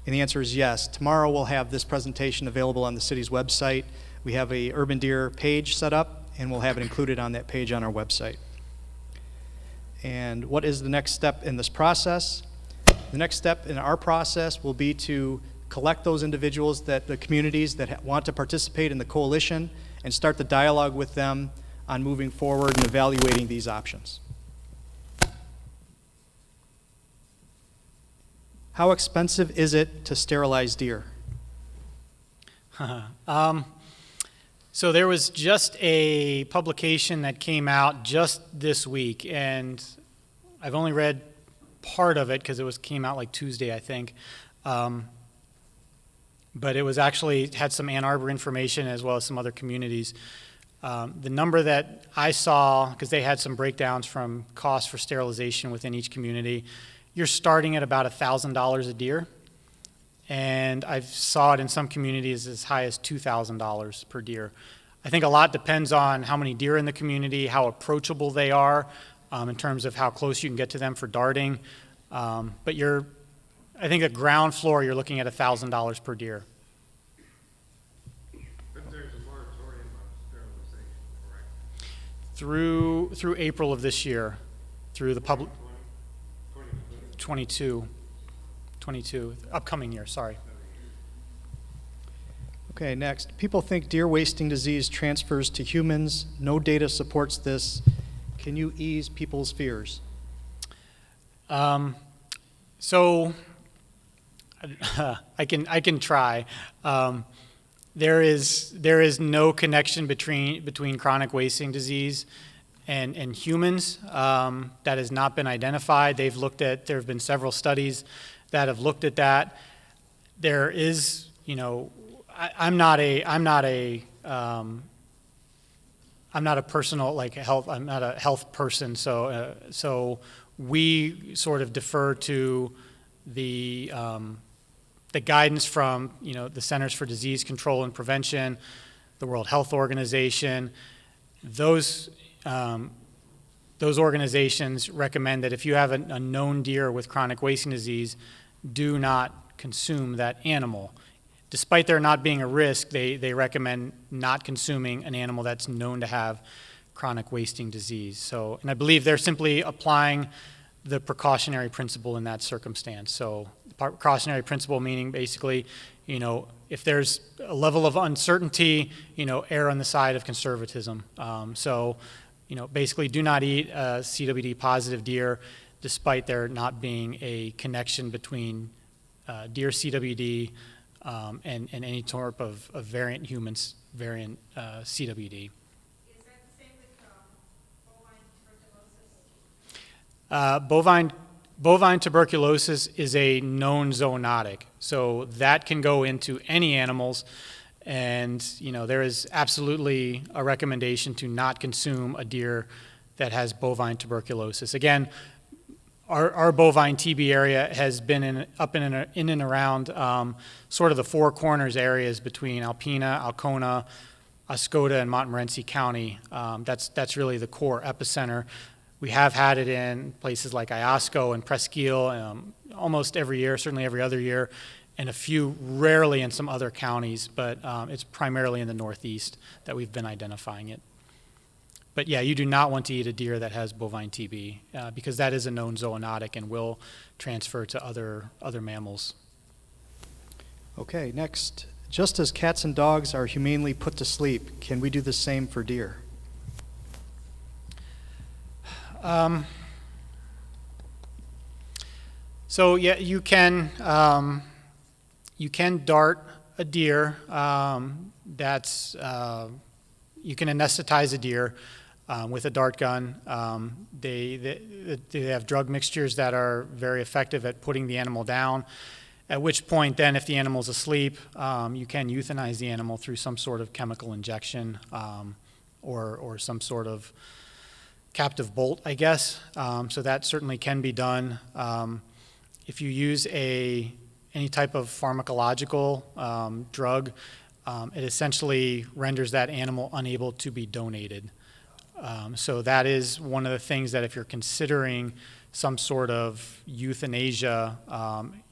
And the answer is yes. Tomorrow we'll have this presentation available on the city's website. We have a Urban Deer page set up, and we'll have it included on that page on our website. And what is the next step in this process? The next step in our process will be to collect those individuals, the communities that want to participate in the coalition, and start the dialogue with them on moving forward and evaluating these options. How expensive is it to sterilize deer? So there was just a publication that came out just this week, and I've only read part of it because came out like Tuesday, I think. But it was actually had some Ann Arbor information as well as some other communities. The number that I saw, because they had some breakdowns from costs for sterilization within each community, you're starting at about $1,000 a deer. And I saw it in some communities as high as $2,000 per deer. I think a lot depends on how many deer in the community, how approachable they are, in terms of how close you can get to them for darting. But I think at ground floor, you're looking at $1,000 per deer. But there's a moratorium on sterilization, correct? Through April of this year, through the public 22, upcoming year, sorry. Okay, next. People think deer wasting disease transfers to humans. No data supports this. Can you ease people's fears? So I can try. There is no connection between chronic wasting disease and humans. That has not been identified. There have been several studies that have looked at that. There is, I'm not a personal health. I'm not a health person, so we sort of defer to the guidance from the Centers for Disease Control and Prevention, the World Health Organization. Those organizations recommend that if you have a known deer with chronic wasting disease, do not consume that animal. Despite there not being a risk, they recommend not consuming an animal that's known to have chronic wasting disease. And I believe they're simply applying the precautionary principle in that circumstance. So the precautionary principle meaning basically, if there's a level of uncertainty, err on the side of conservatism. Basically do not eat a CWD positive deer despite there not being a connection between deer CWD and any type of variant CWD. Is that the same with bovine tuberculosis? Bovine tuberculosis is a known zoonotic, so that can go into any animals, and there is absolutely a recommendation to not consume a deer that has bovine tuberculosis. Again, our bovine TB area has been in and around sort of the Four Corners areas between Alpena, Alcona, Oscoda, and Montmorency County. That's really the core epicenter. We have had it in places like Iosco and Presqu'île almost every year, certainly every other year, and a few rarely in some other counties, but it's primarily in the Northeast that we've been identifying it. But yeah, you do not want to eat a deer that has bovine TB because that is a known zoonotic and will transfer to other mammals. Okay, next. Just as cats and dogs are humanely put to sleep, can we do the same for deer? So yeah, you can dart a deer. You can anesthetize a deer with a dart gun. They have drug mixtures that are very effective at putting the animal down. At which point, then, if the animal's asleep, you can euthanize the animal through some sort of chemical injection or some sort of captive bolt, I guess. So that certainly can be done. If you use any type of pharmacological drug, it essentially renders that animal unable to be donated. So that is one of the things that if you're considering some sort of euthanasia,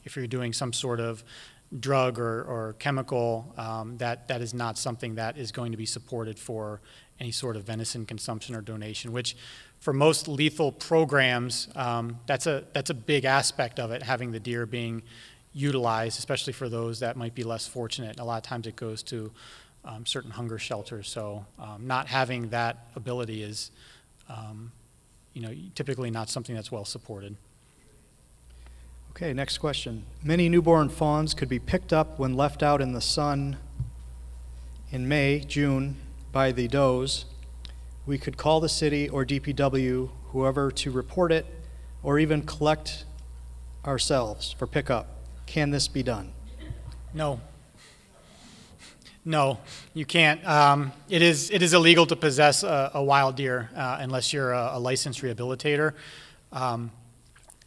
if you're doing some sort of drug or chemical, that is not something that is going to be supported for any sort of venison consumption or donation, which for most lethal programs, that's a big aspect of it, having the deer being utilized, especially for those that might be less fortunate. A lot of times it goes to certain hunger shelters, so not having that ability is typically not something that's well supported. Okay, next question. Many newborn fawns could be picked up when left out in the sun in May, June, by the does. We could call the city or DPW, whoever, to report it or even collect ourselves for pickup. Can this be done? No. No, you can't. It is illegal to possess a wild deer unless you're a licensed rehabilitator.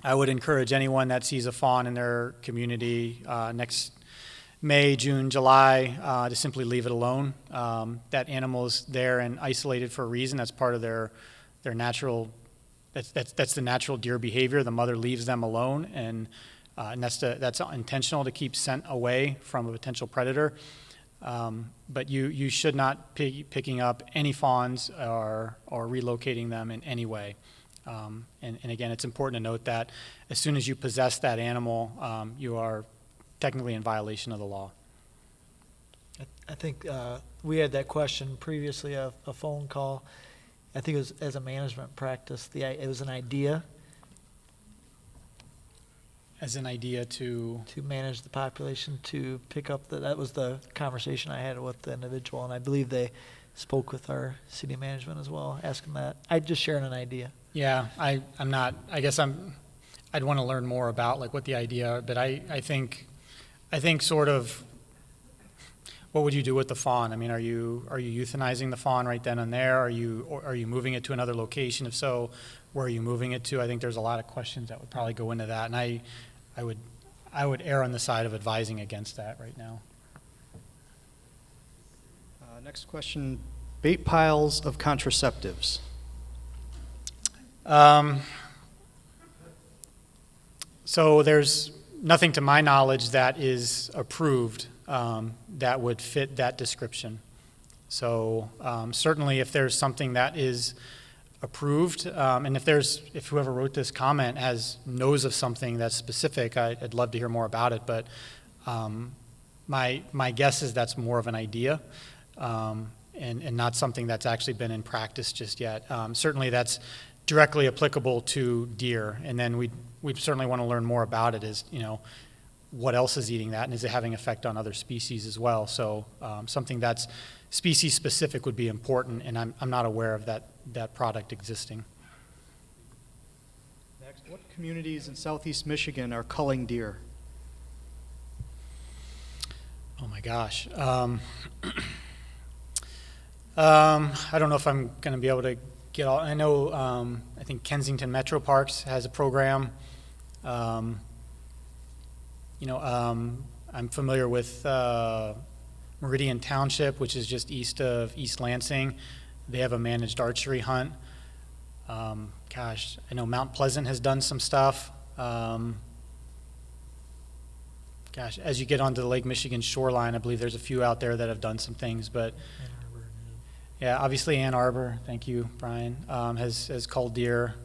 I would encourage anyone that sees a fawn in their community next May, June, July to simply leave it alone. That animal's there and isolated for a reason. That's part of their natural. That's the natural deer behavior. The mother leaves them alone, and that's intentional to keep scent away from a potential predator. But you should not be picking up any fawns or relocating them in any way. And again, it's important to note that as soon as you possess that animal, you are technically in violation of the law. I think we had that question previously, a phone call. I think it was as a management practice. It was an idea As an idea to manage the population, to pick up that was the conversation I had with the individual, and I believe they spoke with our city management as well, asking that. I'd just sharing an idea. Yeah, I'm not. I guess I'd want to learn more about like what the idea. But I think sort of. What would you do with the fawn? I mean, are you euthanizing the fawn right then and there? Are you moving it to another location? If so, where are you moving it to? I think there's a lot of questions that would probably go into that, and I would err on the side of advising against that right now. Next question, bait piles of contraceptives. So there's nothing to my knowledge that is approved that would fit that description. So certainly if there's something that is approved, and if whoever wrote this comment knows of something that's specific, I'd love to hear more about it, but my guess is that's more of an idea and not something that's actually been in practice just yet. Certainly that's directly applicable to deer, and then we certainly want to learn more about it as, what else is eating that, and is it having effect on other species as well? So something that's species specific would be important, and I'm not aware of that product existing. Next, what communities in southeast Michigan are culling deer? Oh my gosh. I don't know if I'm going to be able to get all. I know. I think Kensington Metro Parks has a program. I'm familiar with Meridian Township, which is just east of East Lansing. They have a managed archery hunt. I know Mount Pleasant has done some stuff. As you get onto the Lake Michigan shoreline, I believe there's a few out there that have done some things, but yeah, obviously Ann Arbor, thank you, Brian, has culled deer.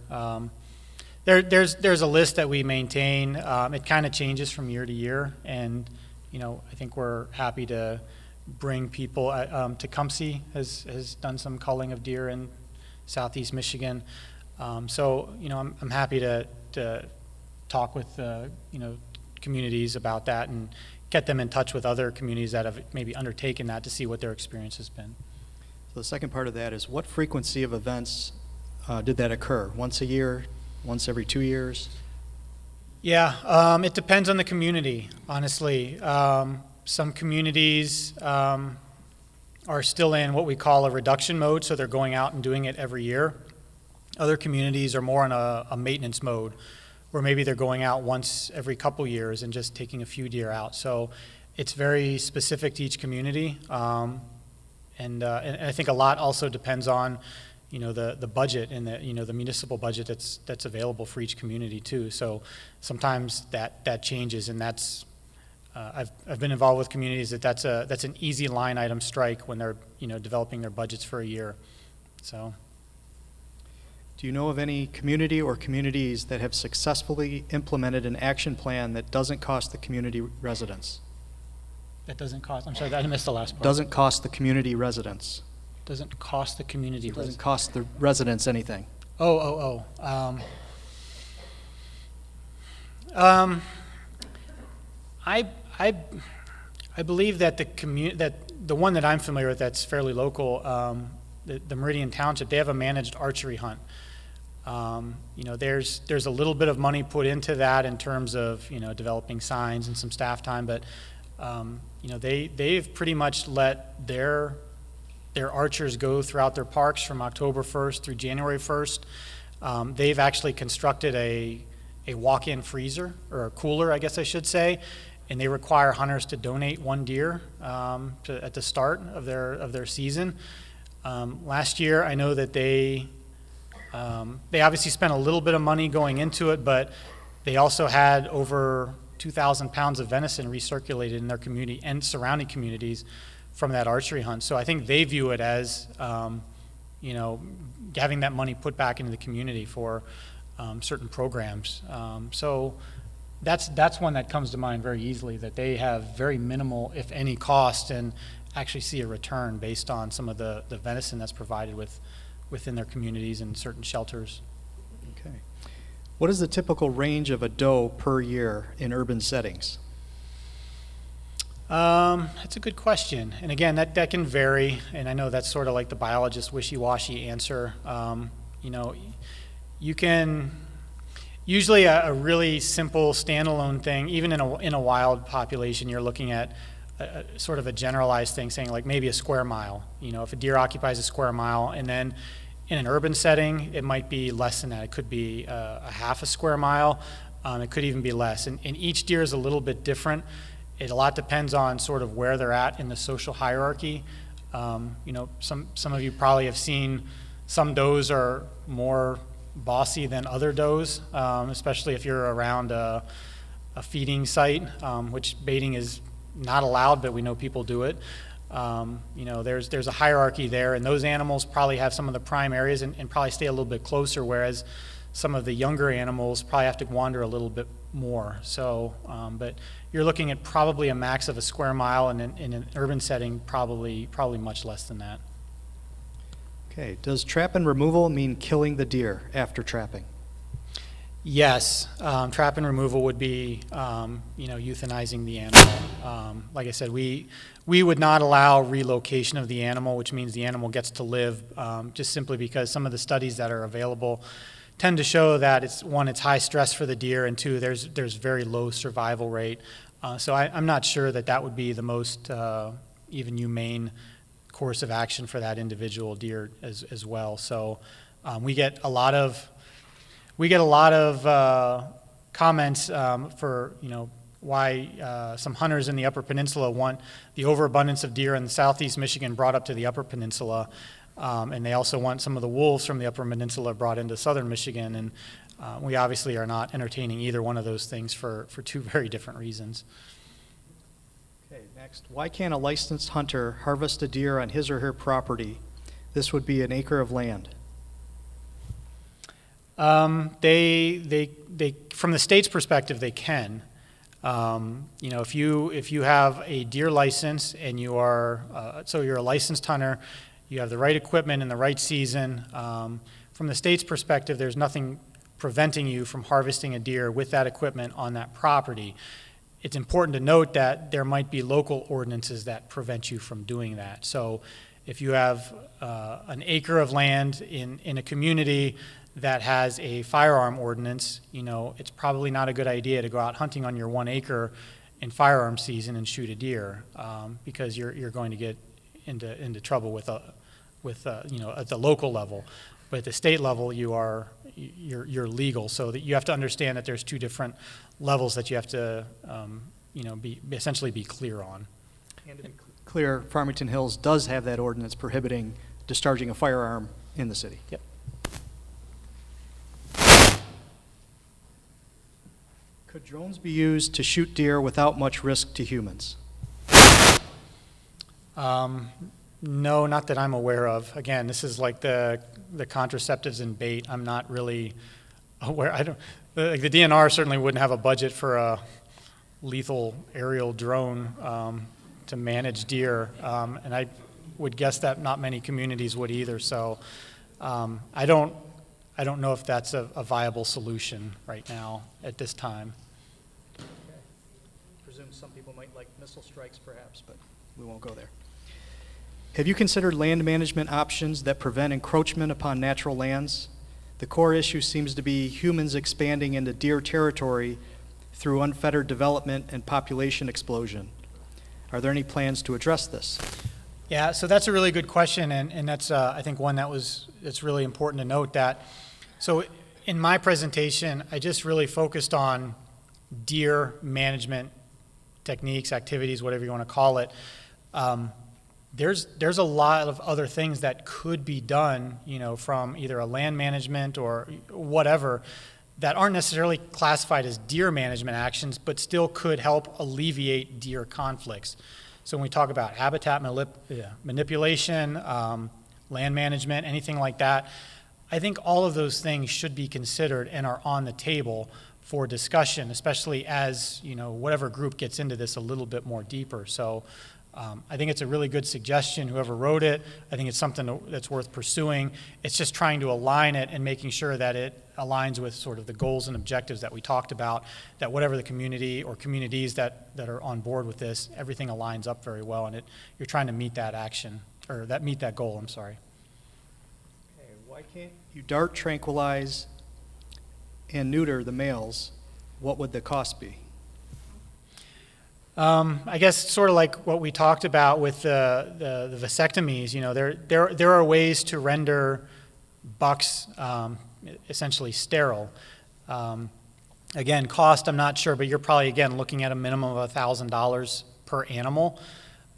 There's a list that we maintain. It kind of changes from year to year, and I think we're happy to bring people. Tecumseh has done some culling of deer in southeast Michigan. So I'm happy to talk with communities about that and get them in touch with other communities that have maybe undertaken that to see what their experience has been. So the second part of that is, what frequency of events did that occur? Once a year? Once every 2 years? Yeah, it depends on the community, honestly. Some communities are still in what we call a reduction mode, so they're going out and doing it every year. Other communities are more in a maintenance mode, where maybe they're going out once every couple years and just taking a few deer out. So it's very specific to each community, and I think a lot also depends on the budget and the municipal budget that's available for each community too. So sometimes that changes, and that's I've been involved with communities that's an easy line item strike when they're developing their budgets for a year. So, Do you know of any community or communities that have successfully implemented an action plan that doesn't cost the community residents? that doesn't cost, I'm sorry, I missed the last part. Doesn't cost the community residents. Doesn't cost the community. Doesn't cost the residents anything. I believe that that the one that I'm familiar with that's fairly local, the Meridian Township, they have a managed archery hunt. There's a little bit of money put into that in terms of developing signs and some staff time, but they've pretty much let their archers go throughout their parks from October 1st through January 1st. They've actually constructed a walk-in freezer, or a cooler, I guess I should say, and they require hunters to donate one deer at the start of their season. Last year, I know that they obviously spent a little bit of money going into it, but they also had over 2,000 pounds of venison recirculated in their community and surrounding communities from that archery hunt. So I think they view it as, having that money put back into the community for certain programs. So that's one that comes to mind very easily, that they have very minimal, if any, cost and actually see a return based on some of the venison that's provided within their communities and certain shelters. Okay. What is the typical range of a doe per year in urban settings? That's a good question. And again, that can vary, and I know that's sort of like the biologist wishy-washy answer. You can, usually a really simple standalone thing, even in a wild population, you're looking at sort of a generalized thing, saying like maybe a square mile. If a deer occupies a square mile, and then in an urban setting, it might be less than that. It could be a half a square mile. It could even be less. And each deer is a little bit different. It a lot depends on sort of where they're at in the social hierarchy. Some of you probably have seen some does are more bossy than other does, especially if you're around a feeding site, which baiting is not allowed, but we know people do it. There's a hierarchy there, and those animals probably have some of the prime areas and probably stay a little bit closer, whereas some of the younger animals probably have to wander a little bit more. So, but you're looking at probably a max of a square mile, and in an urban setting, probably much less than that. Okay. Does trap and removal mean killing the deer after trapping? Yes, trap and removal would be, euthanizing the animal. Like I said, we would not allow relocation of the animal, which means the animal gets to live, just simply because some of the studies that are available tend to show that it's high stress for the deer, and two, there's very low survival rate. So I'm not sure that would be the most even humane course of action for that individual deer as well. So we get a lot of comments for why some hunters in the Upper Peninsula want the overabundance of deer in southeast Michigan brought up to the Upper Peninsula, and they also want some of the wolves from the Upper Peninsula brought into southern Michigan, and we obviously are not entertaining either one of those things for two very different reasons. Okay, next. Why can't a licensed hunter harvest a deer on his or her property? This would be an acre of land. They from the state's perspective, they can. If you have a deer license and you are so you're a licensed hunter, you have the right equipment in the right season. From the state's perspective, there's nothing preventing you from harvesting a deer with that equipment on that property. It's important to note that there might be local ordinances that prevent you from doing that. So if you have an acre of land in a community that has a firearm ordinance, it's probably not a good idea to go out hunting on your 1 acre in firearm season and shoot a deer, because you're going to get into trouble with at the local level. But at the state level, you're legal. So that you have to understand that there's two different levels that you have to essentially be clear on. And to be clear, Farmington Hills does have that ordinance prohibiting discharging a firearm in the city. Yep. Could drones be used to shoot deer without much risk to humans? No, not that I'm aware of. Again, this is like the contraceptives and bait. I'm not really aware. I don't. Like the DNR certainly wouldn't have a budget for a lethal aerial drone to manage deer, and I would guess that not many communities would either. So I don't know if that's a viable solution right now at this time. Presume some people might like missile strikes perhaps, but we won't go there. Have you considered land management options that prevent encroachment upon natural lands? The core issue seems to be humans expanding into deer territory through unfettered development and population explosion. Are there any plans to address this? Yeah, so that's a really good question, and that's I think one that's really important to note that. So in my presentation, I just really focused on deer management techniques, activities, whatever you want to call it. There's a lot of other things that could be done, from either a land management or whatever, that aren't necessarily classified as deer management actions, but still could help alleviate deer conflicts. So when we talk about habitat manipulation, land management, anything like that, I think all of those things should be considered and are on the table for discussion, especially as whatever group gets into this a little bit more deeper. So I think it's a really good suggestion, whoever wrote it. I think it's something that's worth pursuing. It's just trying to align it and making sure that it aligns with sort of the goals and objectives that we talked about, that whatever the community or communities that are on board with this, everything aligns up very well, and you're trying to meet that action, or meet that goal, I'm sorry. Okay, why can't you dart, tranquilize, and neuter the males? What would the cost be? I guess sort of like what we talked about with the vasectomies. There are ways to render bucks essentially sterile. Again, cost, I'm not sure, but you're probably, again, looking at a minimum of $1,000 per animal.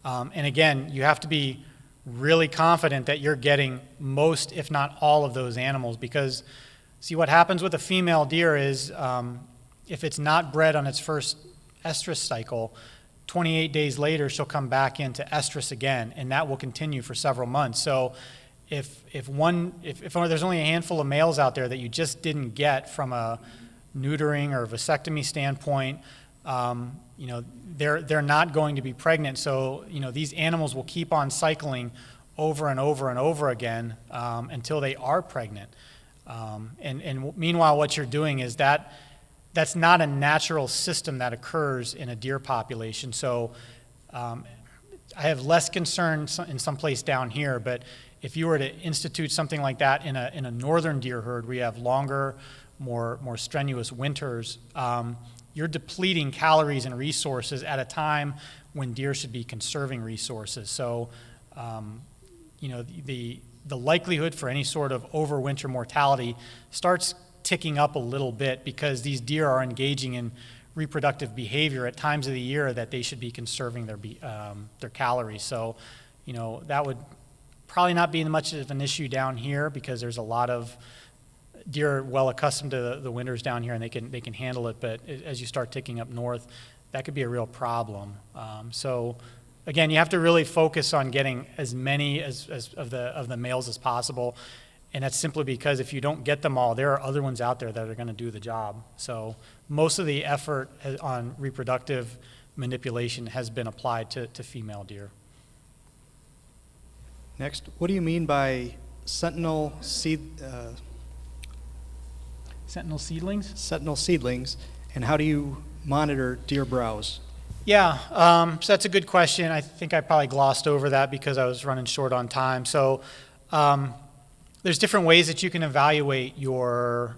And again, you have to be really confident that you're getting most, if not all, of those animals, because see, what happens with a female deer is if it's not bred on its first estrus cycle, 28 days later she'll come back into estrus again, and that will continue for several months. So if there's only a handful of males out there that you just didn't get from a neutering or vasectomy standpoint, they're not going to be pregnant. So these animals will keep on cycling over and over and over again until they are pregnant. And meanwhile, what you're doing is that's not a natural system that occurs in a deer population. So I have less concern in some place down here, but if you were to institute something like that in a northern deer herd where you have longer, more strenuous winters, you're depleting calories and resources at a time when deer should be conserving resources. So the likelihood for any sort of overwinter mortality starts ticking up a little bit because these deer are engaging in reproductive behavior at times of the year that they should be conserving their calories. So, that would probably not be much of an issue down here because there's a lot of deer well accustomed to the winters down here and they can handle it. But as you start ticking up north, that could be a real problem. So, again, you have to really focus on getting as many of the males as possible. And that's simply because if you don't get them all, there are other ones out there that are going to do the job. So most of the effort on reproductive manipulation has been applied to female deer. Next, what do you mean by Sentinel Seedlings, and how do you monitor deer browse? Yeah, so that's a good question. I think I probably glossed over that because I was running short on time. So there's different ways that you can evaluate your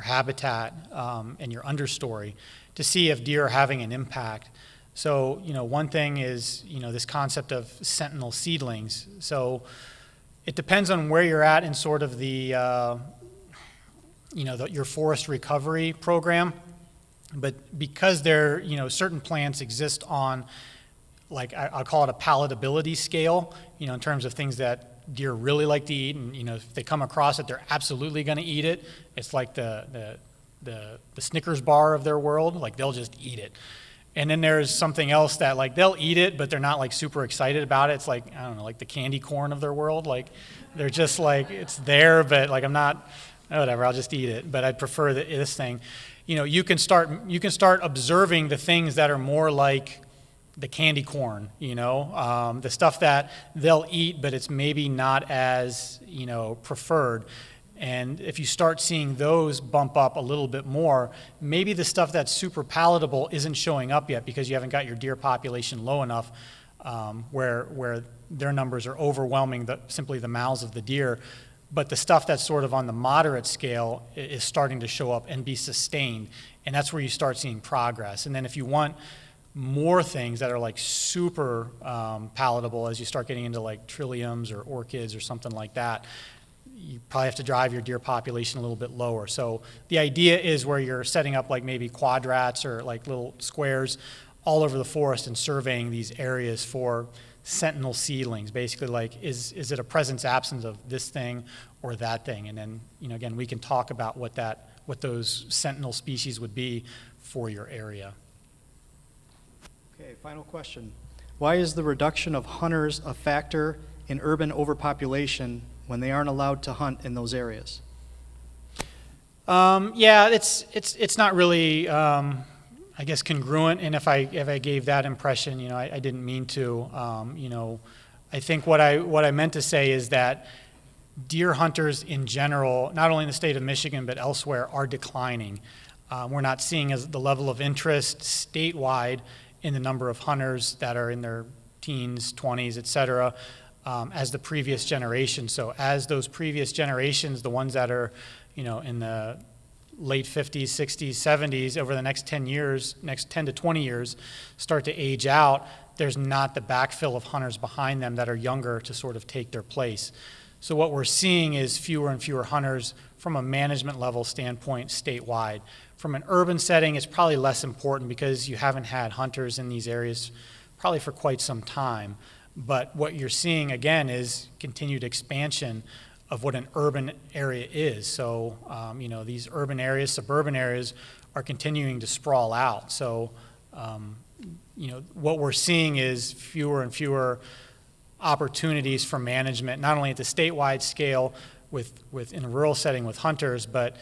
habitat and your understory to see if deer are having an impact. So, one thing is, this concept of Sentinel Seedlings. So it depends on where you're at in sort of your forest recovery program. But because certain plants exist on, like, I'll call it a palatability scale, in terms of things that deer really like to eat, and if they come across it, they're absolutely going to eat it. It's like the Snickers bar of their world, like they'll just eat it. And then there's something else that like they'll eat it, but they're not like super excited about it. It's like, I don't know, like the candy corn of their world. Like they're just like, it's there, but like I'm not, whatever, I'll just eat it. But I'd prefer this thing. You know, you can start observing the things that are more like the candy corn, you know, the stuff that they'll eat, but it's maybe not as, you know, preferred. And if you start seeing those bump up a little bit more, maybe the stuff that's super palatable isn't showing up yet because you haven't got your deer population low enough where their numbers are overwhelming simply the mouths of the deer. But the stuff that's sort of on the moderate scale is starting to show up and be sustained. And that's where you start seeing progress. And then if you want more things that are like super palatable as you start getting into like trilliums or orchids or something like that, you probably have to drive your deer population a little bit lower. So the idea is where you're setting up like maybe quadrats or like little squares all over the forest and surveying these areas for sentinel seedlings. Basically like, is it a presence absence of this thing or that thing? And then, you know, again, we can talk about what those sentinel species would be for your area. Okay, final question. Why is the reduction of hunters a factor in urban overpopulation when they aren't allowed to hunt in those areas? Yeah, it's not really, I guess, congruent. And if I gave that impression, you know, I didn't mean to. You know, I think what I meant to say is that deer hunters in general, not only in the state of Michigan but elsewhere, are declining. We're not seeing the level of interest statewide in the number of hunters that are in their teens, 20s, et cetera, as the previous generation. So as those previous generations, the ones that are, you know, in the late 50s, 60s, 70s, over the next 10 years, next 10 to 20 years, start to age out, there's not the backfill of hunters behind them that are younger to sort of take their place. So what we're seeing is fewer and fewer hunters from a management level standpoint statewide. From an urban setting, it's probably less important because you haven't had hunters in these areas probably for quite some time. But what you're seeing, again, is continued expansion of what an urban area is. So, you know, these urban areas, suburban areas are continuing to sprawl out. So, you know, what we're seeing is fewer and fewer opportunities for management, not only at the statewide scale in a rural setting with hunters, but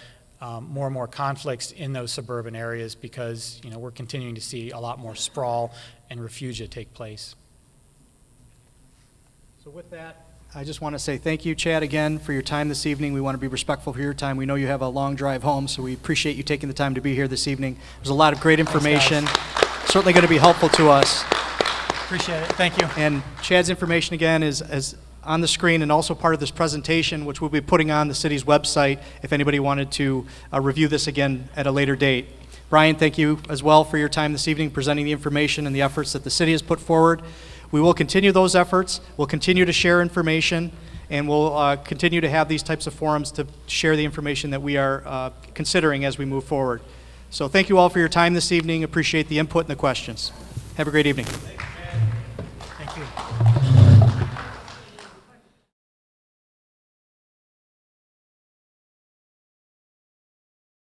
more and more conflicts in those suburban areas because, you know, we're continuing to see a lot more sprawl and refugia take place. So with that, I just want to say thank you, Chad, again, for your time this evening. We want to be respectful for your time. We know you have a long drive home, so we appreciate you taking the time to be here this evening. There's a lot of great information. Certainly going to be helpful to us. Appreciate it. Thank you. And Chad's information, again, is on the screen and also part of this presentation, which we'll be putting on the city's website if anybody wanted to review this again at a later date. Brian, thank you as well for your time this evening, presenting the information and the efforts that the city has put forward. We will continue those efforts. We'll continue to share information, and we'll continue to have these types of forums to share the information that we are considering as we move forward. So thank you all for your time this evening. Appreciate the input and the questions. Have a great evening.